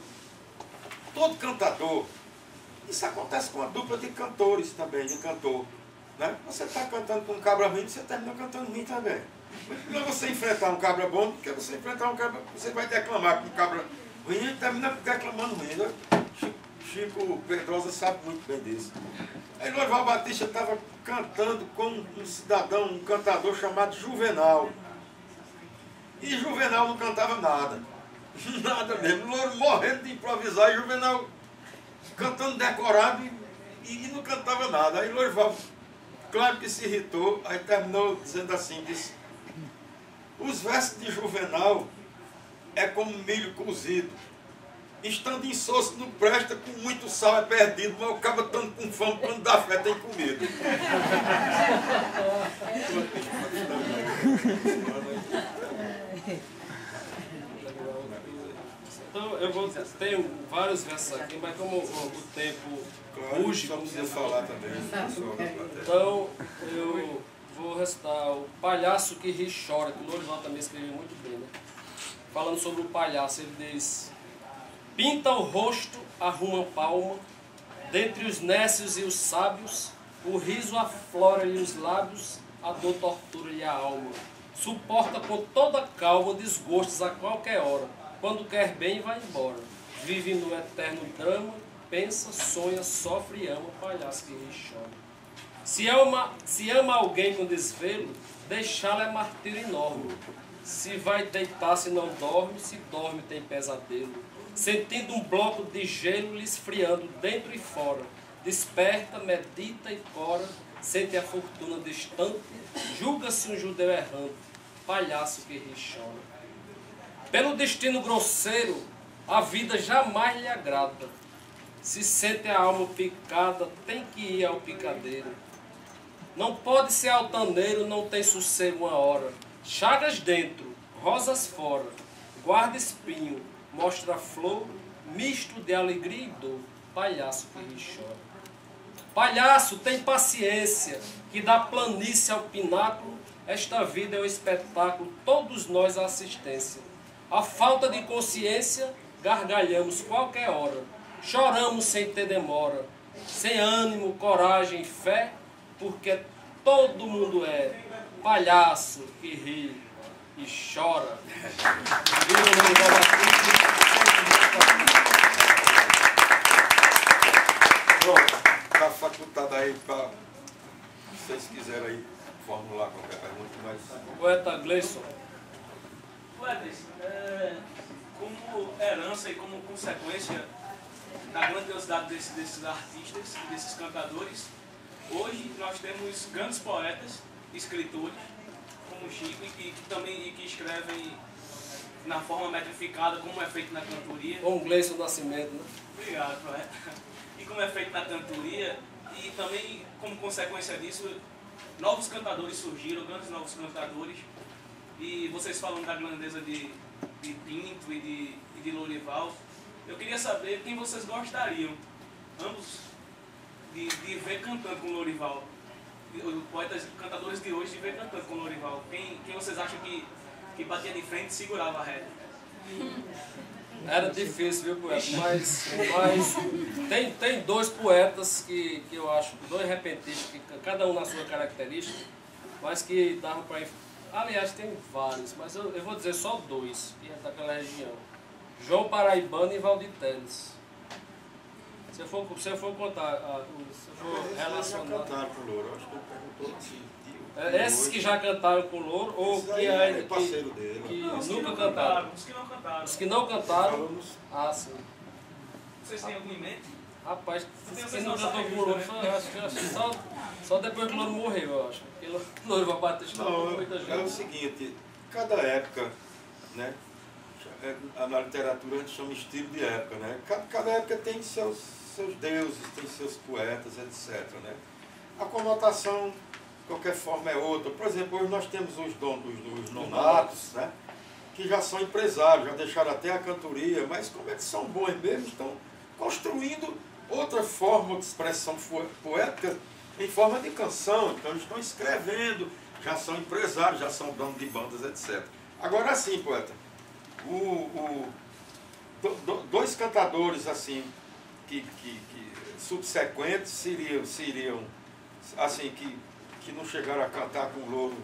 todo cantador, isso acontece com a dupla de cantores também, de cantor. Né? Você está cantando com um cabra ruim, você termina cantando ruim também. Não é você enfrentar um cabra bom, porque você enfrentar um cabra, você vai declamar com um cabra ruim e termina declamando ruim. Né? Chico Pedrosa sabe muito bem disso. Aí Lourival Batista estava cantando com um cidadão, um cantador chamado Juvenal. E Juvenal não cantava nada. Nada mesmo. Louro morrendo de improvisar e Juvenal cantando decorado e não cantava nada. Aí Lourival, claro que se irritou, aí terminou dizendo assim, disse, os versos de Juvenal é como milho cozido. Estando insosso não presta, com muito sal é perdido, mas o cabo estando com fome, quando dá fé tem comida. Então, tenho vários versos aqui, mas como o tempo urge, só precisa falar também. Então, eu vou recitar o Palhaço que Ri e Chora, que o Lourival também escreveu muito bem, né? Falando sobre o palhaço, ele diz: pinta o rosto, arruma a palma, dentre os nécios e os sábios, o riso aflora-lhe os lábios, a dor tortura-lhe a alma. Suporta com toda calma desgostos a qualquer hora, quando quer bem vai embora. Vive no eterno drama, pensa, sonha, sofre e ama, palhaço que ri e chora. Se ama alguém com desvelo, deixá-lo é martírio enorme. Se vai deitar, se não dorme, se dorme tem pesadelo. Sentindo um bloco de gelo lhe esfriando dentro e fora. Desperta, medita e cora, sente a fortuna distante, julga-se um judeu errante, palhaço que ri e chora. Pelo destino grosseiro, a vida jamais lhe agrada. Se sente a alma picada, tem que ir ao picadeiro. Não pode ser altaneiro, não tem sossego uma hora. Chagas dentro, rosas fora, guarda espinho, mostra flor, misto de alegria e dor, palhaço que ri e chora. Palhaço, tem paciência, que da planície ao pináculo, esta vida é um espetáculo, todos nós a assistência. A falta de consciência, gargalhamos qualquer hora, choramos sem ter demora, sem ânimo, coragem e fé, porque todo mundo é palhaço que ri e chora. Pronto, está facultado aí para, se vocês quiserem aí formular qualquer pergunta, mas... Poeta Gleison. Poetas, como herança e como consequência da grandiosidade desses artistas, desses cantadores, hoje nós temos grandes poetas, escritores, como Chico, e que escrevem na forma metrificada, como é feito na cantoria. Com Gleison Nascimento, né? Obrigado, poeta. E como é feito na cantoria, e também, como consequência disso, novos cantadores surgiram, grandes novos cantadores. E vocês falando da grandeza de Pinto e de Lourival, eu queria saber quem vocês gostariam, ambos, de ver cantando com Lourival. Poetas, cantadores de hoje, de ver cantando com Lourival. Quem vocês acham que batia de frente e segurava a rédea? Era difícil, viu, poeta? Mas tem dois poetas que eu acho, dois repentistas, que cada um na sua característica, mas que davam para... Aliás, tem vários, mas eu vou dizer só dois, que é daquela região. João Paraibano e Valdir Teles. Se eu for contar, se eu for relacionar... Já cantaram com o Louro, acho que ele perguntou assim. Esses que já cantaram com o Louro, ou que ainda parceiro dele. Que Não, os nunca não cantaram. Os que não cantaram. Os que não cantaram... Ah, sim. Vocês têm algum em mente? Rapaz, Vocês quem não não cantou sabem com o Louro, isso, acho que só depois que o Louro morreu, eu acho. Porque o Louro Batista cantou Não, muita é o gente. seguinte, cada época, né? Na literatura a gente chama estilo de época, né? Cada época tem seus deuses, tem seus poetas, etc. Né? A conotação, de qualquer forma, é outra. Por exemplo, hoje nós temos os nonatos, né? Que já são empresários, já deixaram até a cantoria, mas como eles são bons mesmo, estão construindo outra forma de expressão poética em forma de canção. Então eles estão escrevendo, já são empresários, já são donos de bandas, etc. Agora sim, poeta, dois cantadores assim que subsequentes seriam assim que não chegaram a cantar com o Louro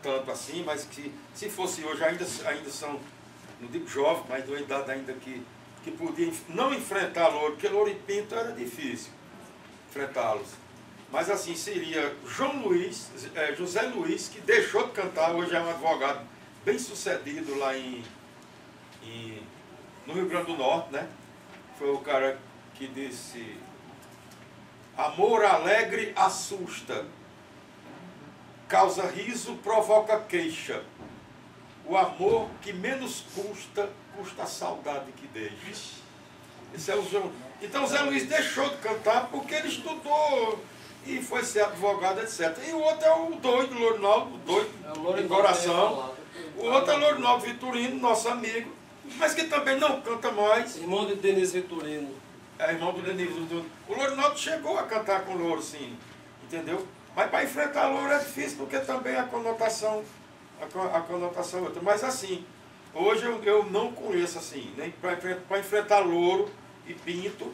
tanto assim, mas que se fosse hoje ainda são, não digo jovem, mas de uma idade ainda que podia não enfrentar Louro, porque Louro e Pinto era difícil enfrentá-los. Mas assim, seria José Luiz, que deixou de cantar, hoje é um advogado bem sucedido lá no Rio Grande do Norte, né? Foi o cara que disse: amor alegre assusta, causa riso, provoca queixa. O amor que menos custa a saudade que deixa. Esse é o João. Então Zé Luiz deixou de cantar porque ele estudou e foi ser advogado, etc. E o outro é o doido, Lourinaldo, o doido de coração. O outro é Lourinaldo Vitorino, nosso amigo, mas que também não canta mais. Irmão de Denise Vitorino. É irmão do Denise Vitorino. O Lourinaldo chegou a cantar com o Louro, sim, entendeu? Mas para enfrentar Louro é difícil, porque também a conotação é outra. Mas assim, hoje eu não conheço assim, nem para enfrentar Louro e Pinto,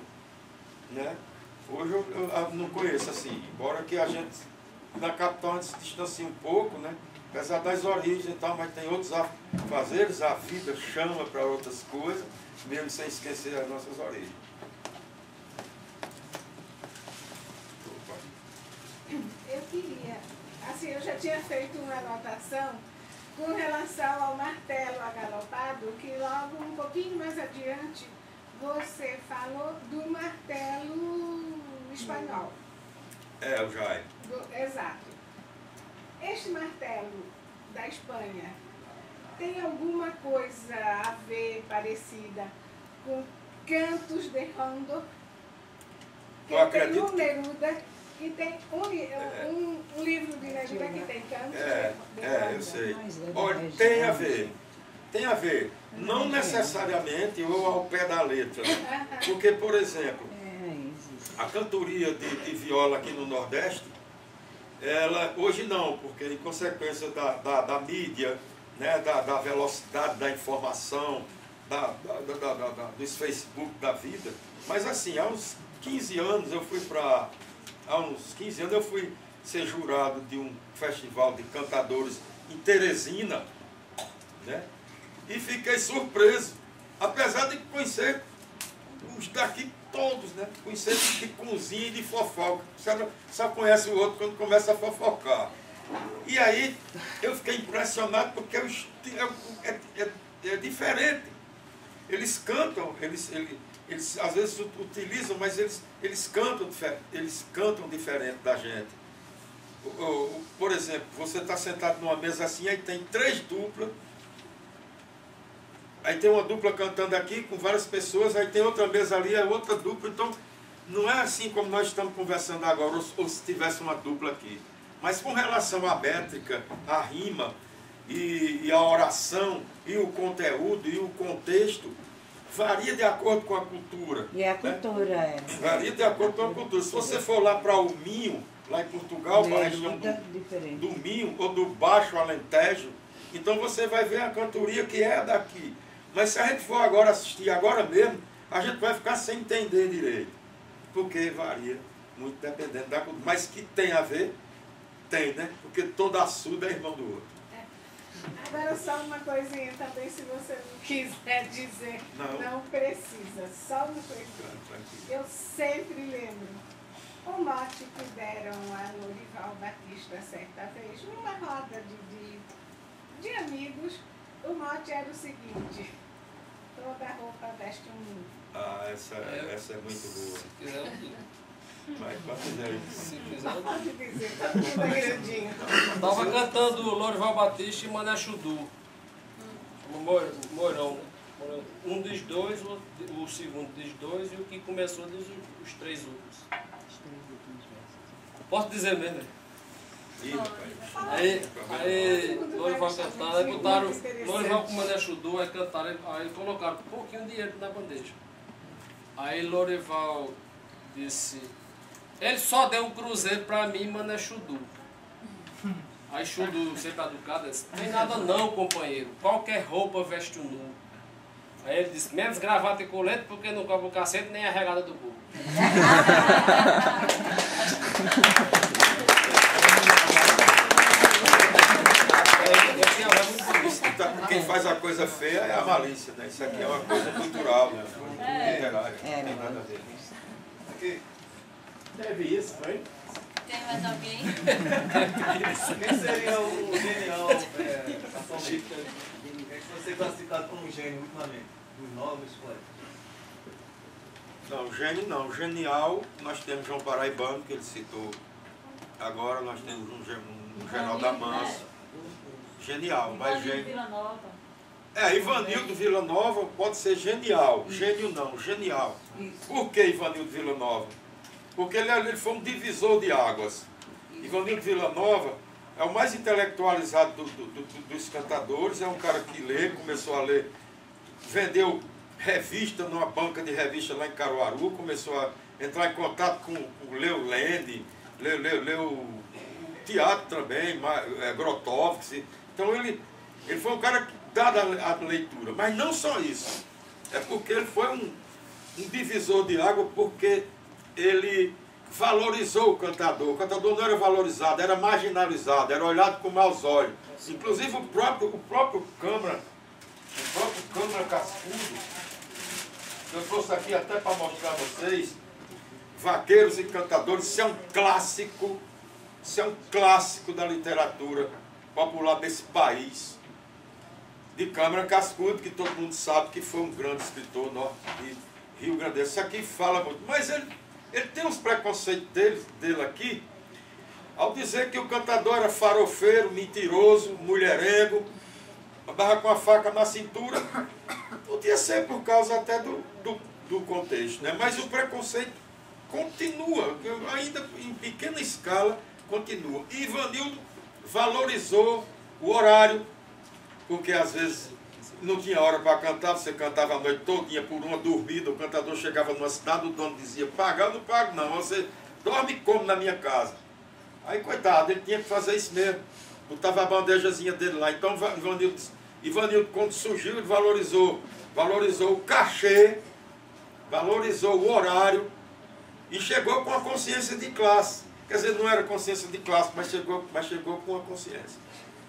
né? Hoje eu não conheço assim, embora que a gente na capital a gente se distancie um pouco, né? Apesar das origens e tal, mas tem outros afazeres, a vida chama para outras coisas, mesmo sem esquecer as nossas origens. Eu queria, assim, eu já tinha feito uma anotação com relação ao martelo agalopado, que logo um pouquinho mais adiante você falou do martelo espanhol. É, o Jair. Exato. Este martelo da Espanha tem alguma coisa a ver, parecida, com Cantos de Rondo? Que Eu tem acredito um Neruda, que tem um livro de Neruda que tem Cantos de Rondo. Eu sei. Mas é Olha, da tem a região. ver. Tem a ver. Não necessariamente ou ao pé da letra. Porque, por exemplo, a cantoria de viola aqui no Nordeste, ela, hoje não, porque em consequência da mídia, né, da velocidade da informação, dos Facebook da vida, mas assim, há uns 15 anos eu fui ser jurado de um festival de cantadores em Teresina, né? E fiquei surpreso, apesar de conhecer os daqui todos, né? Conhecer de cozinha e de fofoca. Só conhece o outro quando começa a fofocar. E aí eu fiquei impressionado porque é diferente. Eles cantam, eles às vezes utilizam, mas eles cantam diferente da gente. Por exemplo, você está sentado numa mesa assim, aí tem 3 duplas. Aí tem uma dupla cantando aqui com várias pessoas, aí tem outra mesa ali, é outra dupla. Então, não é assim como nós estamos conversando agora, ou se tivesse uma dupla aqui. Mas com relação à métrica, à rima, e a oração, e o conteúdo, e o contexto, varia de acordo com a cultura. E a cultura, né? Varia de acordo com a cultura. Se você for lá para o Minho, lá em Portugal, para a região do Minho, ou do Baixo Alentejo, então você vai ver a cantoria que é daqui. Mas se a gente for agora assistir agora mesmo, a gente vai ficar sem entender direito. Porque varia muito dependendo da cultura. Mas que tem a ver, tem, né? Porque todo açude é irmão do outro. Agora só uma coisinha também, se você não quiser dizer, não precisa, só uma coisinha. Eu sempre lembro o mote que deram a Lourival Batista certa vez, numa roda de amigos. O mote era o seguinte: Toda roupa veste um nu. Ah, essa é muito boa. Se quiser, eu digo. Mas pode dizer aí. Se quiser, eu digo. Pode dizer, todo mundo é grandinho. Tava cantando Lorival Batista e Mané Chudu. Mourão, né? Um dos dois, o segundo dos dois e o que começou os três outros. Posso dizer mesmo, né? Ih, rapaz. Aí Lorival cantando, aí botaram Lorival com Mané Chudu, aí cantaram, aí colocaram um pouquinho de dinheiro na bandeja. Aí Lorival disse, ele só deu um cruzeiro pra mim, Mané Chudu. Aí Chudu, sempre educado, disse, tem nada não, companheiro, qualquer roupa veste o nu. Aí ele disse, menos gravata e colete, porque não cobra o cacete nem a regada do burro. Quem faz a coisa feia é a malícia, né? Isso aqui é uma coisa cultural, né? Literária. Não tem nada a ver. Aqui. Teve isso, foi? Tem mais alguém? Quem seria o genial Ação Bico? Quem é que você classificado como gênio ultimamente? Dos novos poetas? Não, gênio não. Genial, nós temos João Paraibano, que ele citou agora, nós temos um General da Mansa. Genial, mas gênio. Ivanildo Villanova pode ser genial. Gênio não, genial. Por que Ivanildo Villanova? Porque ele foi um divisor de águas. Ivanildo Villanova é o mais intelectualizado dos cantadores, é um cara que lê, começou a ler, vendeu revista numa banca de revista lá em Caruaru, começou a entrar em contato com Leo Lene, leu teatro também, Grotowski. Então ele foi um cara dado à leitura, mas não só isso. É porque ele foi um divisor de água, porque ele valorizou o cantador. O cantador não era valorizado, era marginalizado, era olhado com maus olhos. Inclusive o próprio Câmara Cascudo, eu trouxe aqui até para mostrar a vocês, Vaqueiros e Cantadores, isso é um clássico da literatura popular desse país. De Câmara Cascudo, que todo mundo sabe que foi um grande escritor de Rio Grande. Isso aqui fala muito, mas ele tem uns preconceitos dele aqui, ao dizer que o cantador era farofeiro, mentiroso, mulherengo, andava com a faca na cintura. Podia ser por causa até do contexto, né? Mas o preconceito continua, ainda em pequena escala, continua. E Ivanildo valorizou o horário, porque às vezes não tinha hora para cantar, você cantava a noite todinha por uma dormida, o cantador chegava numa cidade, o dono dizia, pagar eu não pago não, você dorme como na minha casa. Aí coitado, ele tinha que fazer isso mesmo, botava a bandejazinha dele lá. Então Ivanildo quando surgiu, ele valorizou o cachê, valorizou o horário e chegou com a consciência de classe. Quer dizer, não era consciência de classe, mas chegou com a consciência.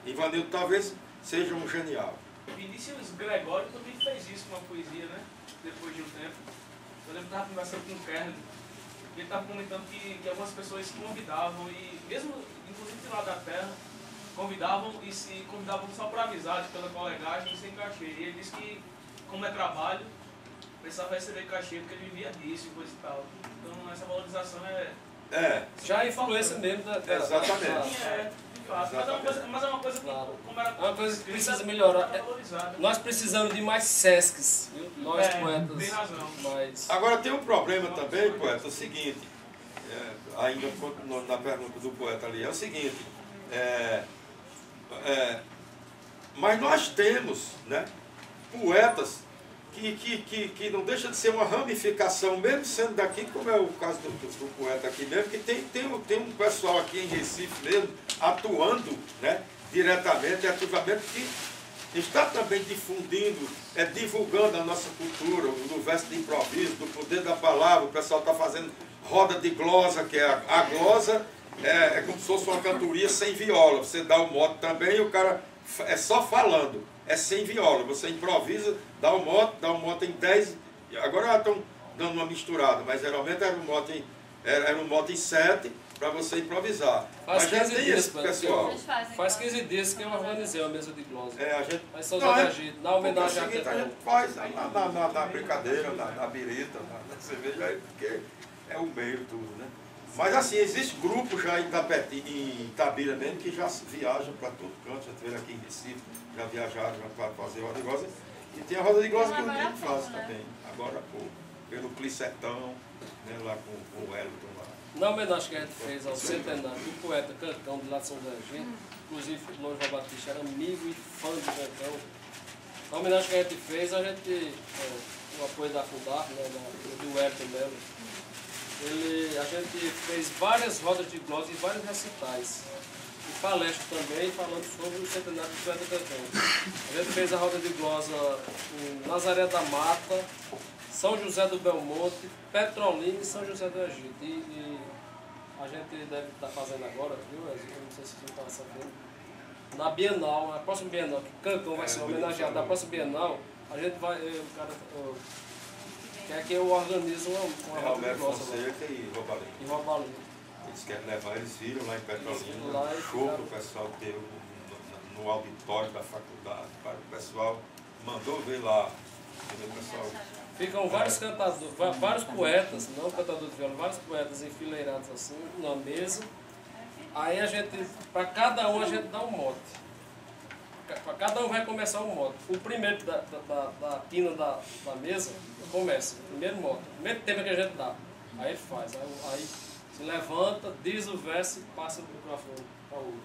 Ivanildo talvez seja um genial. Vinícius Gregório também fez isso com a poesia, né? Depois de um tempo. Eu lembro que estava conversando com o Kernel. Ele estava comentando que algumas pessoas se convidavam, e mesmo, inclusive de lá da terra, convidavam e se convidavam só por amizade, pela colegagem, sem cachê. E ele disse que, como é trabalho, precisava receber cachê porque ele vivia disso e coisa e tal. Então essa valorização já é influência mesmo da exatamente. Mas é uma coisa que, como era, é uma coisa que precisa melhorar. Nós precisamos de mais SESCs, viu? Nós poetas. Tem razão. Mas... Agora tem um problema também, poeta, é o seguinte, ainda continuando na pergunta do poeta ali, é o seguinte, mas nós temos, né, poetas que não deixa de ser uma ramificação, mesmo sendo daqui, como é o caso do poeta aqui mesmo, que tem um pessoal aqui em Recife mesmo, atuando, né, diretamente e ativamente, que está também difundindo, divulgando a nossa cultura, no verso de improviso, do poder da palavra. O pessoal está fazendo roda de glosa, que é a glosa, é como se fosse uma cantoria sem viola. Você dá o mote também e o cara é só falando, é sem viola. Você improvisa, dá o mote em 10, agora estão dando uma misturada, mas geralmente era um mote Era um mote em 7 para você improvisar. Faz Mas já 15 tem dias, esse pessoal. Eles fazem Faz quase. 15 dias que eu organizei uma mesa de glosa. A gente, Mas São não, José é- da Gito, na homenagem porque é a o seguinte, a Tetão. gente faz na brincadeira, na birita, na cerveja, aí, porque é o meio tudo, né? Mas assim, existe grupo já em Itabira mesmo que já viajam para todo canto, já estiveram aqui em Recife, já viajaram para fazer roda de glosa. E tem a roda de glosa que o Agora há Nino pouco, faz né? também, agora há pouco, pelo Clicertão, né, lá com o Wellington lá. Na homenagem que a gente fez ao centenário do poeta Cancão, de lá de São José da Gito, inclusive o Louro João Batista era amigo e fã de Cancão. Na homenagem que a gente fez, a gente, com o apoio da FUDAR, né, do Wellington Melo, a gente fez várias rodas de glosa e vários recitais. E palestra também, falando sobre o centenário do poeta Cancão. A gente fez a roda de glosa em Nazaré da Mata, São José do Belmonte, Petrolina e São José do Egito. E a gente deve estar fazendo agora, viu? Eu não sei se você está sabendo. Na Bienal, na próxima Bienal, que Cancão vai ser homenageado na próxima Bienal, a gente vai. O cara quer que eu organize uma roda de Roberto glosa lá. Fonseca e Robalinho. E Robalinho. Eles querem levar, eles viram lá em viram Petrolina, lá e show ficaram- que o pessoal teve no auditório da faculdade. O pessoal mandou ver lá. Entendeu, pessoal? Ficam vários cantadores, vários poetas, não cantador de viola, vários poetas enfileirados assim, na mesa. Aí a gente, para cada um a gente dá um mote. Para cada um vai começar um mote. O primeiro da quina da mesa começa, o primeiro mote, o primeiro tema que a gente dá. Aí ele faz, aí se levanta, diz o verso e passa o microfone para o outro.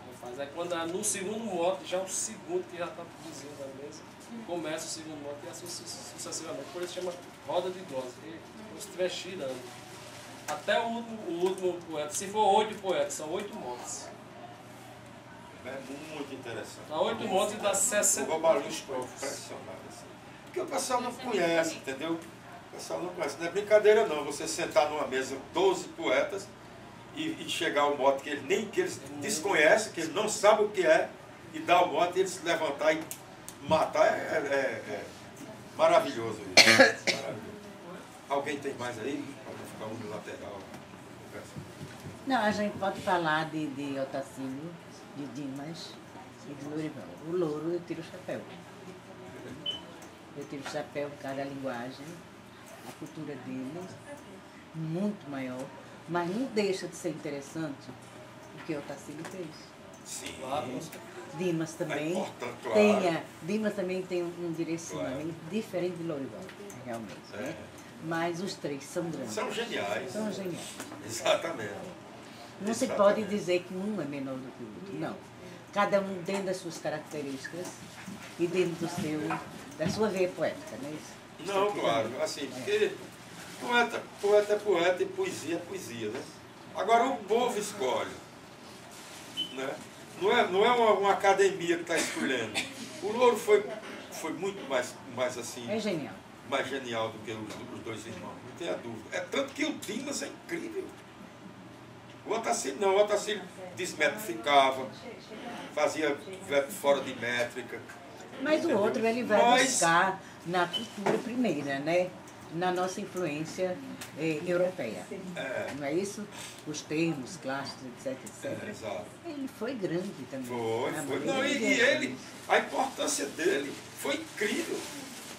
Aí faz. Aí quando é no segundo mote, já o segundo que já está dizendo na mesa, começa o segundo mote e assim sucessivamente. Por isso chama roda de glosa, como se estiver girando. Até o último poeta. Se for 8 poetas, são 8 motes. É muito interessante. Dá 8 motes e dá O 60 Robalinho foi estrofes. impressionado. Assim. Porque o pessoal não conhece, entendeu? O pessoal não conhece. Não é brincadeira não, você sentar numa mesa 12 poetas e chegar ao mote que eles desconhecem, que eles não sabem o que é, e dar o mote e eles se levantar e matar. É maravilhoso isso. Maravilhoso. Alguém tem mais aí? Para não ficar um lateral. Não, a gente pode falar de Otacílio, de Dimas e de Lourival. O Louro eu tiro o chapéu. Eu tiro o chapéu por causa da linguagem, a cultura dele, muito maior, mas não deixa de ser interessante o que Otacílio fez. Sim. Claro. Dimas também importante, claro. Dimas também tem um direcionamento diferente de Lourival, realmente. Né? Mas os três são grandes. São geniais. São geniais. Exatamente. Não se pode dizer que um é menor do que o outro, não. Cada um dentro das suas características e dentro da sua veia poética, não é isso? Não, claro, assim, porque poeta é poeta e poesia é poesia, né? Agora o povo escolhe, né? Não é uma academia que está escolhendo. O Louro foi muito mais assim, É genial. mais genial do que os dois irmãos, não tenha dúvida. É tanto que o Dimas é incrível. O Otacílio não, o Otacílio desmetrificava, fazia fora de métrica. Mas o outro ele vai Mas- buscar na cultura primeira, né? Na nossa influência europeia. Não é isso? Os termos clássicos, etc, etc. Exato. Ele foi grande também. Foi. na Não, maneira e de ele, agir. a importância dele foi incrível.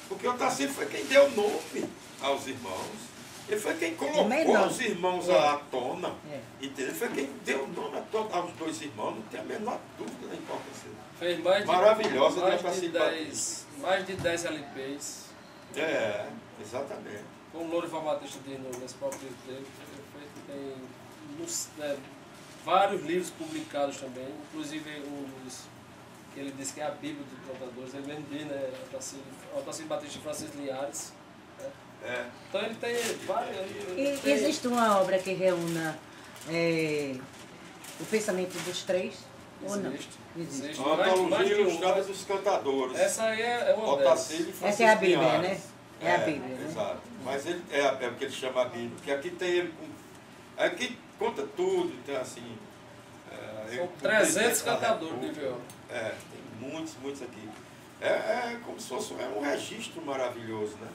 Porque o Otacílio foi quem deu nome aos irmãos. Ele foi quem colocou menor. os irmãos É. à tona. É. Entendeu? Ele foi quem deu nome aos dois irmãos. Não tem a menor dúvida da importância dele. Fez mais de, Maravilhosa, mais né, de, pra 10 LPs. É, exatamente. Como o Lourival Batista diz nesse próprio livro dele, tem vários livros publicados também, inclusive que ele diz que é a Bíblia dos cantadores, ele mesmo diz, né? Otacílio Batista e Francisco Linhares. Né? É. Então ele tem vários. E existe uma obra que reúna o pensamento dos três? Ou não? Existe. Uma Mais de antologia um. ilustrada dos cantadores. Essa aí é uma delas. Otacílio e Francisco Essa é a Bíblia, Linhares. né? É a Bíblia, né? Exato. Mas ele é o que ele chama a Bíblia. Porque aqui tem ele com. Aqui conta tudo, então assim. São 300 cantadores de viola. Tem muitos aqui. É como se fosse um registro maravilhoso, né?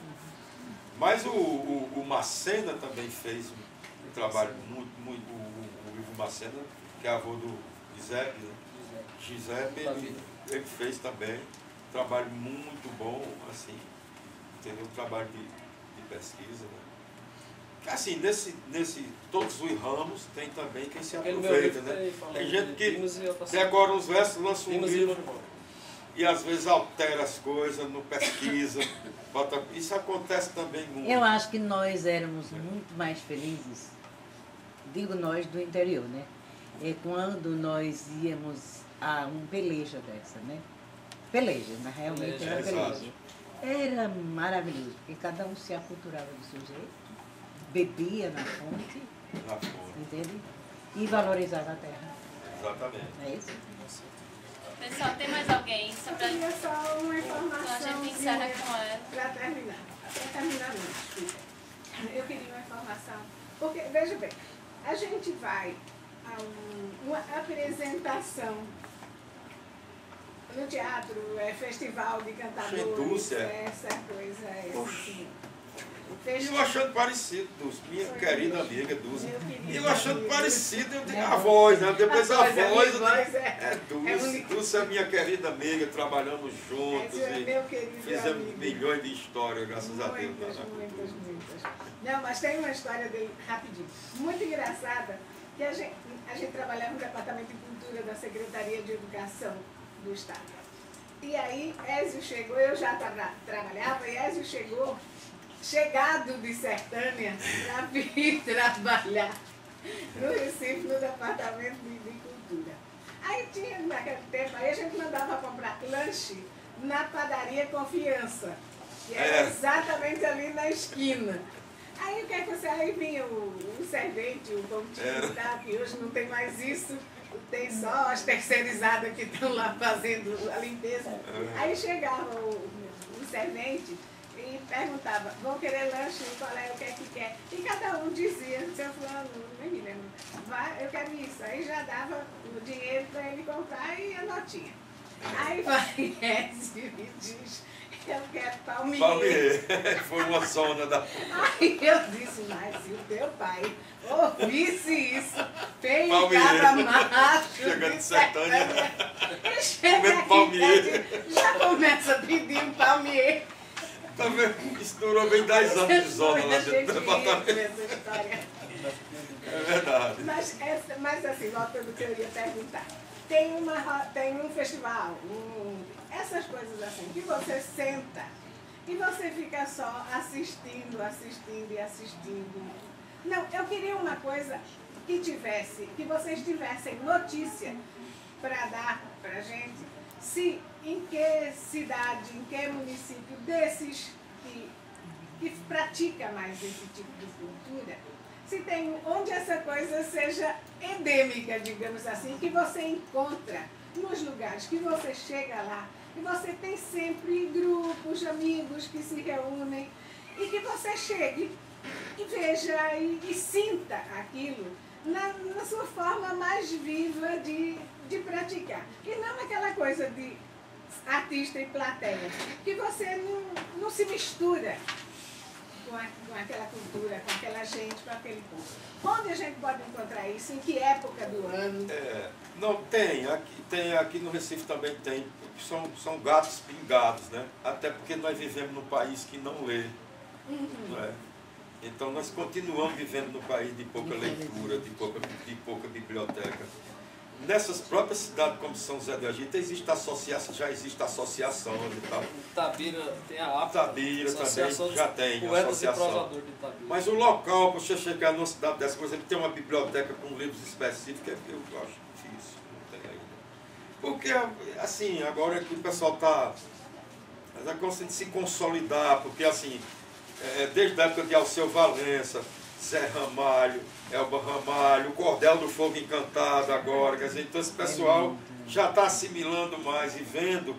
Mas o Macena também fez um trabalho muito o Ivo Macena, que é avô do Giuseppe, né? Giuseppe, ele fez também um trabalho muito bom, assim, entendeu? Um trabalho de pesquisa, né? Assim, nesse todos os ramos tem também quem se aproveita, né? Tem gente que decora uns versos, lança um livro e às vezes altera as coisas, não pesquisa. Isso acontece também muito. Eu acho que nós éramos muito mais felizes, digo nós do interior, né? É quando nós íamos a um peleja dessa, né? Peleja, mas realmente era peleja. Era maravilhoso, porque cada um se aculturava do seu jeito, bebia na fonte, entende? E valorizava a terra. Exatamente. É isso? Pessoal, tem mais alguém? Só pra... Eu queria só uma informação. A gente encerra com ela. Para terminar. Para terminar, não, desculpa. Eu queria uma informação. Porque, veja bem, a gente vai a uma apresentação no teatro, festival de cantadores, essa coisa, assim. E eu achando parecido, Dulce, minha querida amiga Dulce. E eu achando parecido, eu tenho a voz, né? Depois a voz é Dulce. Dulce é minha querida amiga, trabalhamos juntos e fizemos milhões de histórias, graças a Deus. Muitas. Não, mas tem uma história dele, rapidinho, muito engraçada, que a gente trabalhava no Departamento de Cultura da Secretaria de Educação do Estado. E aí, Ézio chegou, eu já trabalhava, e Ézio chegado de Sertânia para vir trabalhar no Recife, no Departamento de Cultura. Aí tinha, naquele tempo, aí a gente mandava comprar lanche na padaria Confiança, que era exatamente ali na esquina. Aí o que é que você... Aí vinha o servente, o pontinho e tal, que hoje não tem mais isso, tem só as terceirizadas que estão lá fazendo a limpeza. Aí chegava o servente e perguntava, vão querer lanche, qual é, o que é que quer? E cada um dizia, seu fulano, nem me lembro, vai, eu quero isso. Aí já dava o dinheiro para ele comprar e a notinha. Aí vai Ézio e diz, eu quero palmier. Foi uma zona da... Aí eu disse, mas se o teu pai ouvisse isso, pegava macho chegando de Sertânia, chega palmier. Já começa a pedir um palmier. Tá vendo? Isso durou bem 10 anos de zona lá dentro do departamento. É verdade. Mas assim, voltando ao que eu ia perguntar. Tem um festival, essas coisas assim, que você senta e você fica só assistindo. Não, eu queria uma coisa que vocês tivessem notícia para dar para gente, se em que cidade, em que município desses que pratica mais esse tipo de cultura, se tem onde essa coisa seja endêmica, digamos assim, que você encontra nos lugares que você chega lá e você tem sempre grupos de amigos que se reúnem e que você chegue e veja e sinta aquilo na sua forma mais viva de praticar. E não aquela coisa de artista e plateia, que você não se mistura com aquela cultura, com aquela gente, com aquele povo. Onde a gente pode encontrar isso? Em que época do ano? Não, aqui no Recife também tem. São gatos pingados, né? Até porque nós vivemos num país que não lê. Não é? Então nós continuamos vivendo num país de pouca leitura, de pouca biblioteca. Nessas próprias cidades como São José do Egito já existe associação e tal. Itabira tem a APA. Itabira também já tem associação. Mas o local, para você chegar numa cidade dessa, por exemplo, tem uma biblioteca com livros específicos, eu acho difícil, não tem ainda. Porque, assim, agora que o pessoal está conseguindo se consolidar, porque, assim, desde a época de Alceu Valença, Zé Ramalho, Elba Ramalho, o Cordel do Fogo Encantado agora, quer dizer, então esse pessoal já está assimilando mais e vendo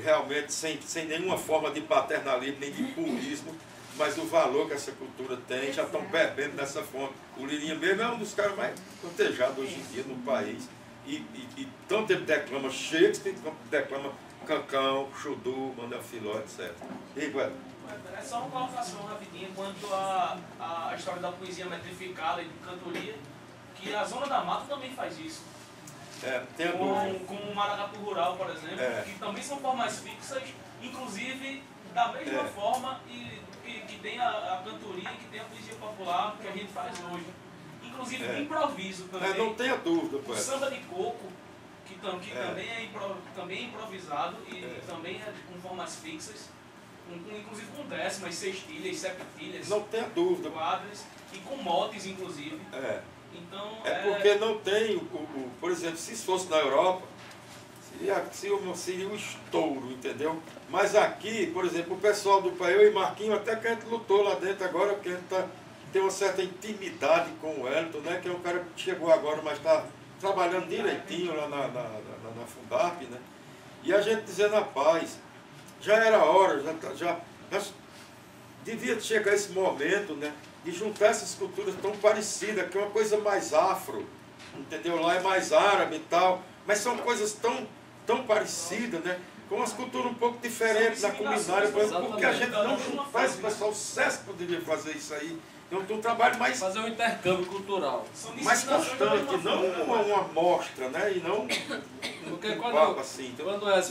realmente sem nenhuma forma de paternalismo nem de purismo, mas o valor que essa cultura tem, já estão bebendo dessa fonte. O Lirinha mesmo é um dos caras mais protejados hoje em dia no país, e tanto ele declama Shakespeare, quanto declama Cancão, Chudu, Mandel Filó, etc. E, É só uma colocação rapidinha quanto à história da poesia metrificada e de cantoria, que a Zona da Mata também faz isso. Tem a dúvida. Com o Maracatu Rural, por exemplo, que também são formas fixas, inclusive da mesma forma que tem a cantoria, que tem a poesia popular que a gente faz hoje. Inclusive o improviso também. Não tenha dúvida, O samba de coco, que também é improvisado e também é com formas fixas, inclusive com décimas, sextilhas, septilhas, não tenha dúvida. quadras e com motes, inclusive. Então, porque não tem, por exemplo, se fosse na Europa, seria um estouro, entendeu? Mas aqui, por exemplo, o pessoal do país, eu e Marquinhos, até que a gente lutou lá dentro agora, porque a gente tem uma certa intimidade com o Wellington, né? Que é um cara que chegou agora, mas está trabalhando direitinho lá na Fundap, né? E a gente dizendo a paz, já era hora, já devia chegar esse momento, né? De juntar essas culturas tão parecidas, que é uma coisa mais afro, entendeu? Lá é mais árabe e tal, mas são coisas tão parecidas, né? Com umas culturas um pouco diferentes na culinária, porque a gente não juntar esse pessoal, o SESC poderia fazer isso aí. Então, um trabalho mais... Fazer um intercâmbio cultural. Mais constante, não uma amostra, né? E não porque um papo assim.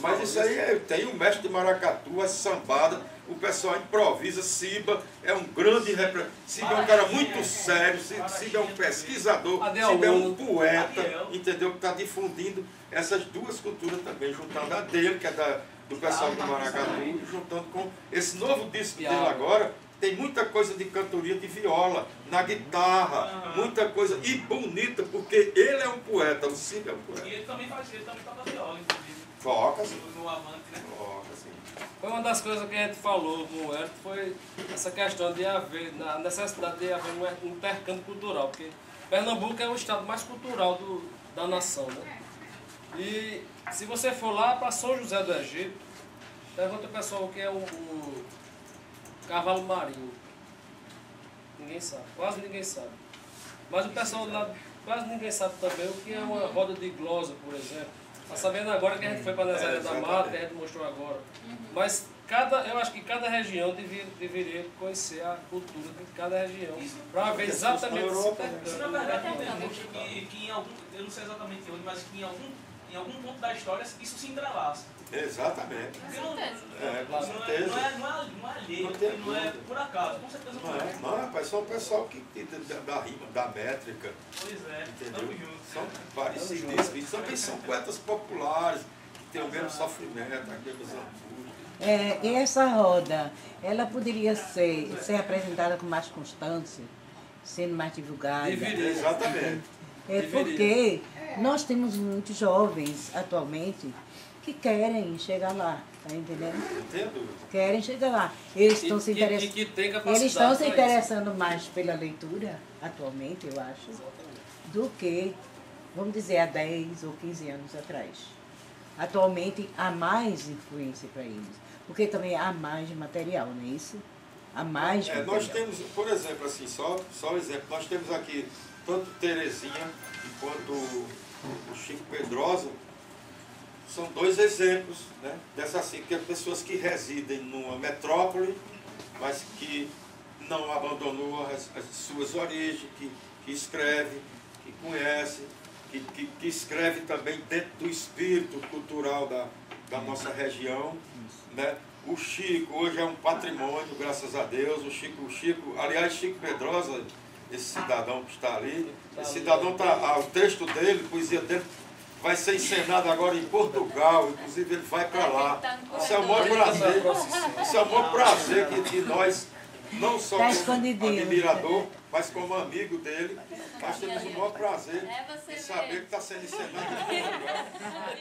Mas isso aí, tem o mestre de maracatu, a sambada, o pessoal improvisa, Ciba é um grande representante. Ciba é um cara muito sério, Ciba é um pesquisador, Ciba é um poeta, entendeu? Que está difundindo essas duas culturas também, juntando a dele, que é do pessoal do maracatu, e juntando com esse novo disco dele agora. Tem muita coisa de cantoria de viola, na guitarra, muita coisa, e bonita, porque ele é um poeta, o Ciba é um poeta. E ele também toca viola, inclusive. Toca, sim. No Avante, né? Toca, sim. Foi uma das coisas que a gente falou com o Wellington, foi essa questão de haver, a necessidade de haver um intercâmbio cultural, porque Pernambuco é o estado mais cultural da nação, né? E se você for lá para São José do Egito, pergunta o pessoal o que é um cavalo marinho. Ninguém sabe, quase ninguém sabe. Mas o pessoal lá, quase ninguém sabe também o que é uma roda de glosa, por exemplo. Está sabendo agora que a gente foi para Nazaré da Mata, que a gente mostrou agora. Mas eu acho que cada região deveria conhecer a cultura de cada região, para ver exatamente esse intercâmbio. Isso, na verdade, que em algum, eu não sei exatamente onde, mas que em algum ponto da história isso se entrelaça. Exatamente. Com certeza. Não é alheio, não é por acaso, com certeza não é. Não, rapaz, são o pessoal da rima, da métrica. Pois é, entendeu? São parecidíssimos. E também são poetas populares, que têm o mesmo sofrimento, as mesmas angústias. E essa roda, ela poderia ser apresentada com mais constância, sendo mais divulgada. Exatamente. Porque nós temos muitos jovens atualmente que querem chegar lá, tá entendendo? Não tenho dúvida. Querem chegar lá. Eles estão se interessando mais pela leitura, atualmente, eu acho, do que, vamos dizer, há 10 ou 15 anos atrás. Atualmente há mais influência para eles, porque também há mais material, não é isso? Há mais material. Nós temos, por exemplo, assim, só um exemplo, nós temos aqui tanto Terezinha quanto o Chico Pedrosa, são dois exemplos, né, dessas assim, que é pessoas que residem numa metrópole, mas que não abandonou as suas origens, que escreve, que conhece, que escreve também dentro do espírito cultural da nossa região, né? O Chico hoje é um patrimônio, graças a Deus. O Chico, aliás, Chico Pedrosa, esse cidadão que está ali, esse cidadão o texto dele, a poesia dele, vai ser encenado agora em Portugal, inclusive ele vai para lá. Isso é o maior prazer, isso é o maior prazer que nós, não só como admirador, mas como amigo dele, nós temos o maior prazer em saber que está sendo encenado em Portugal.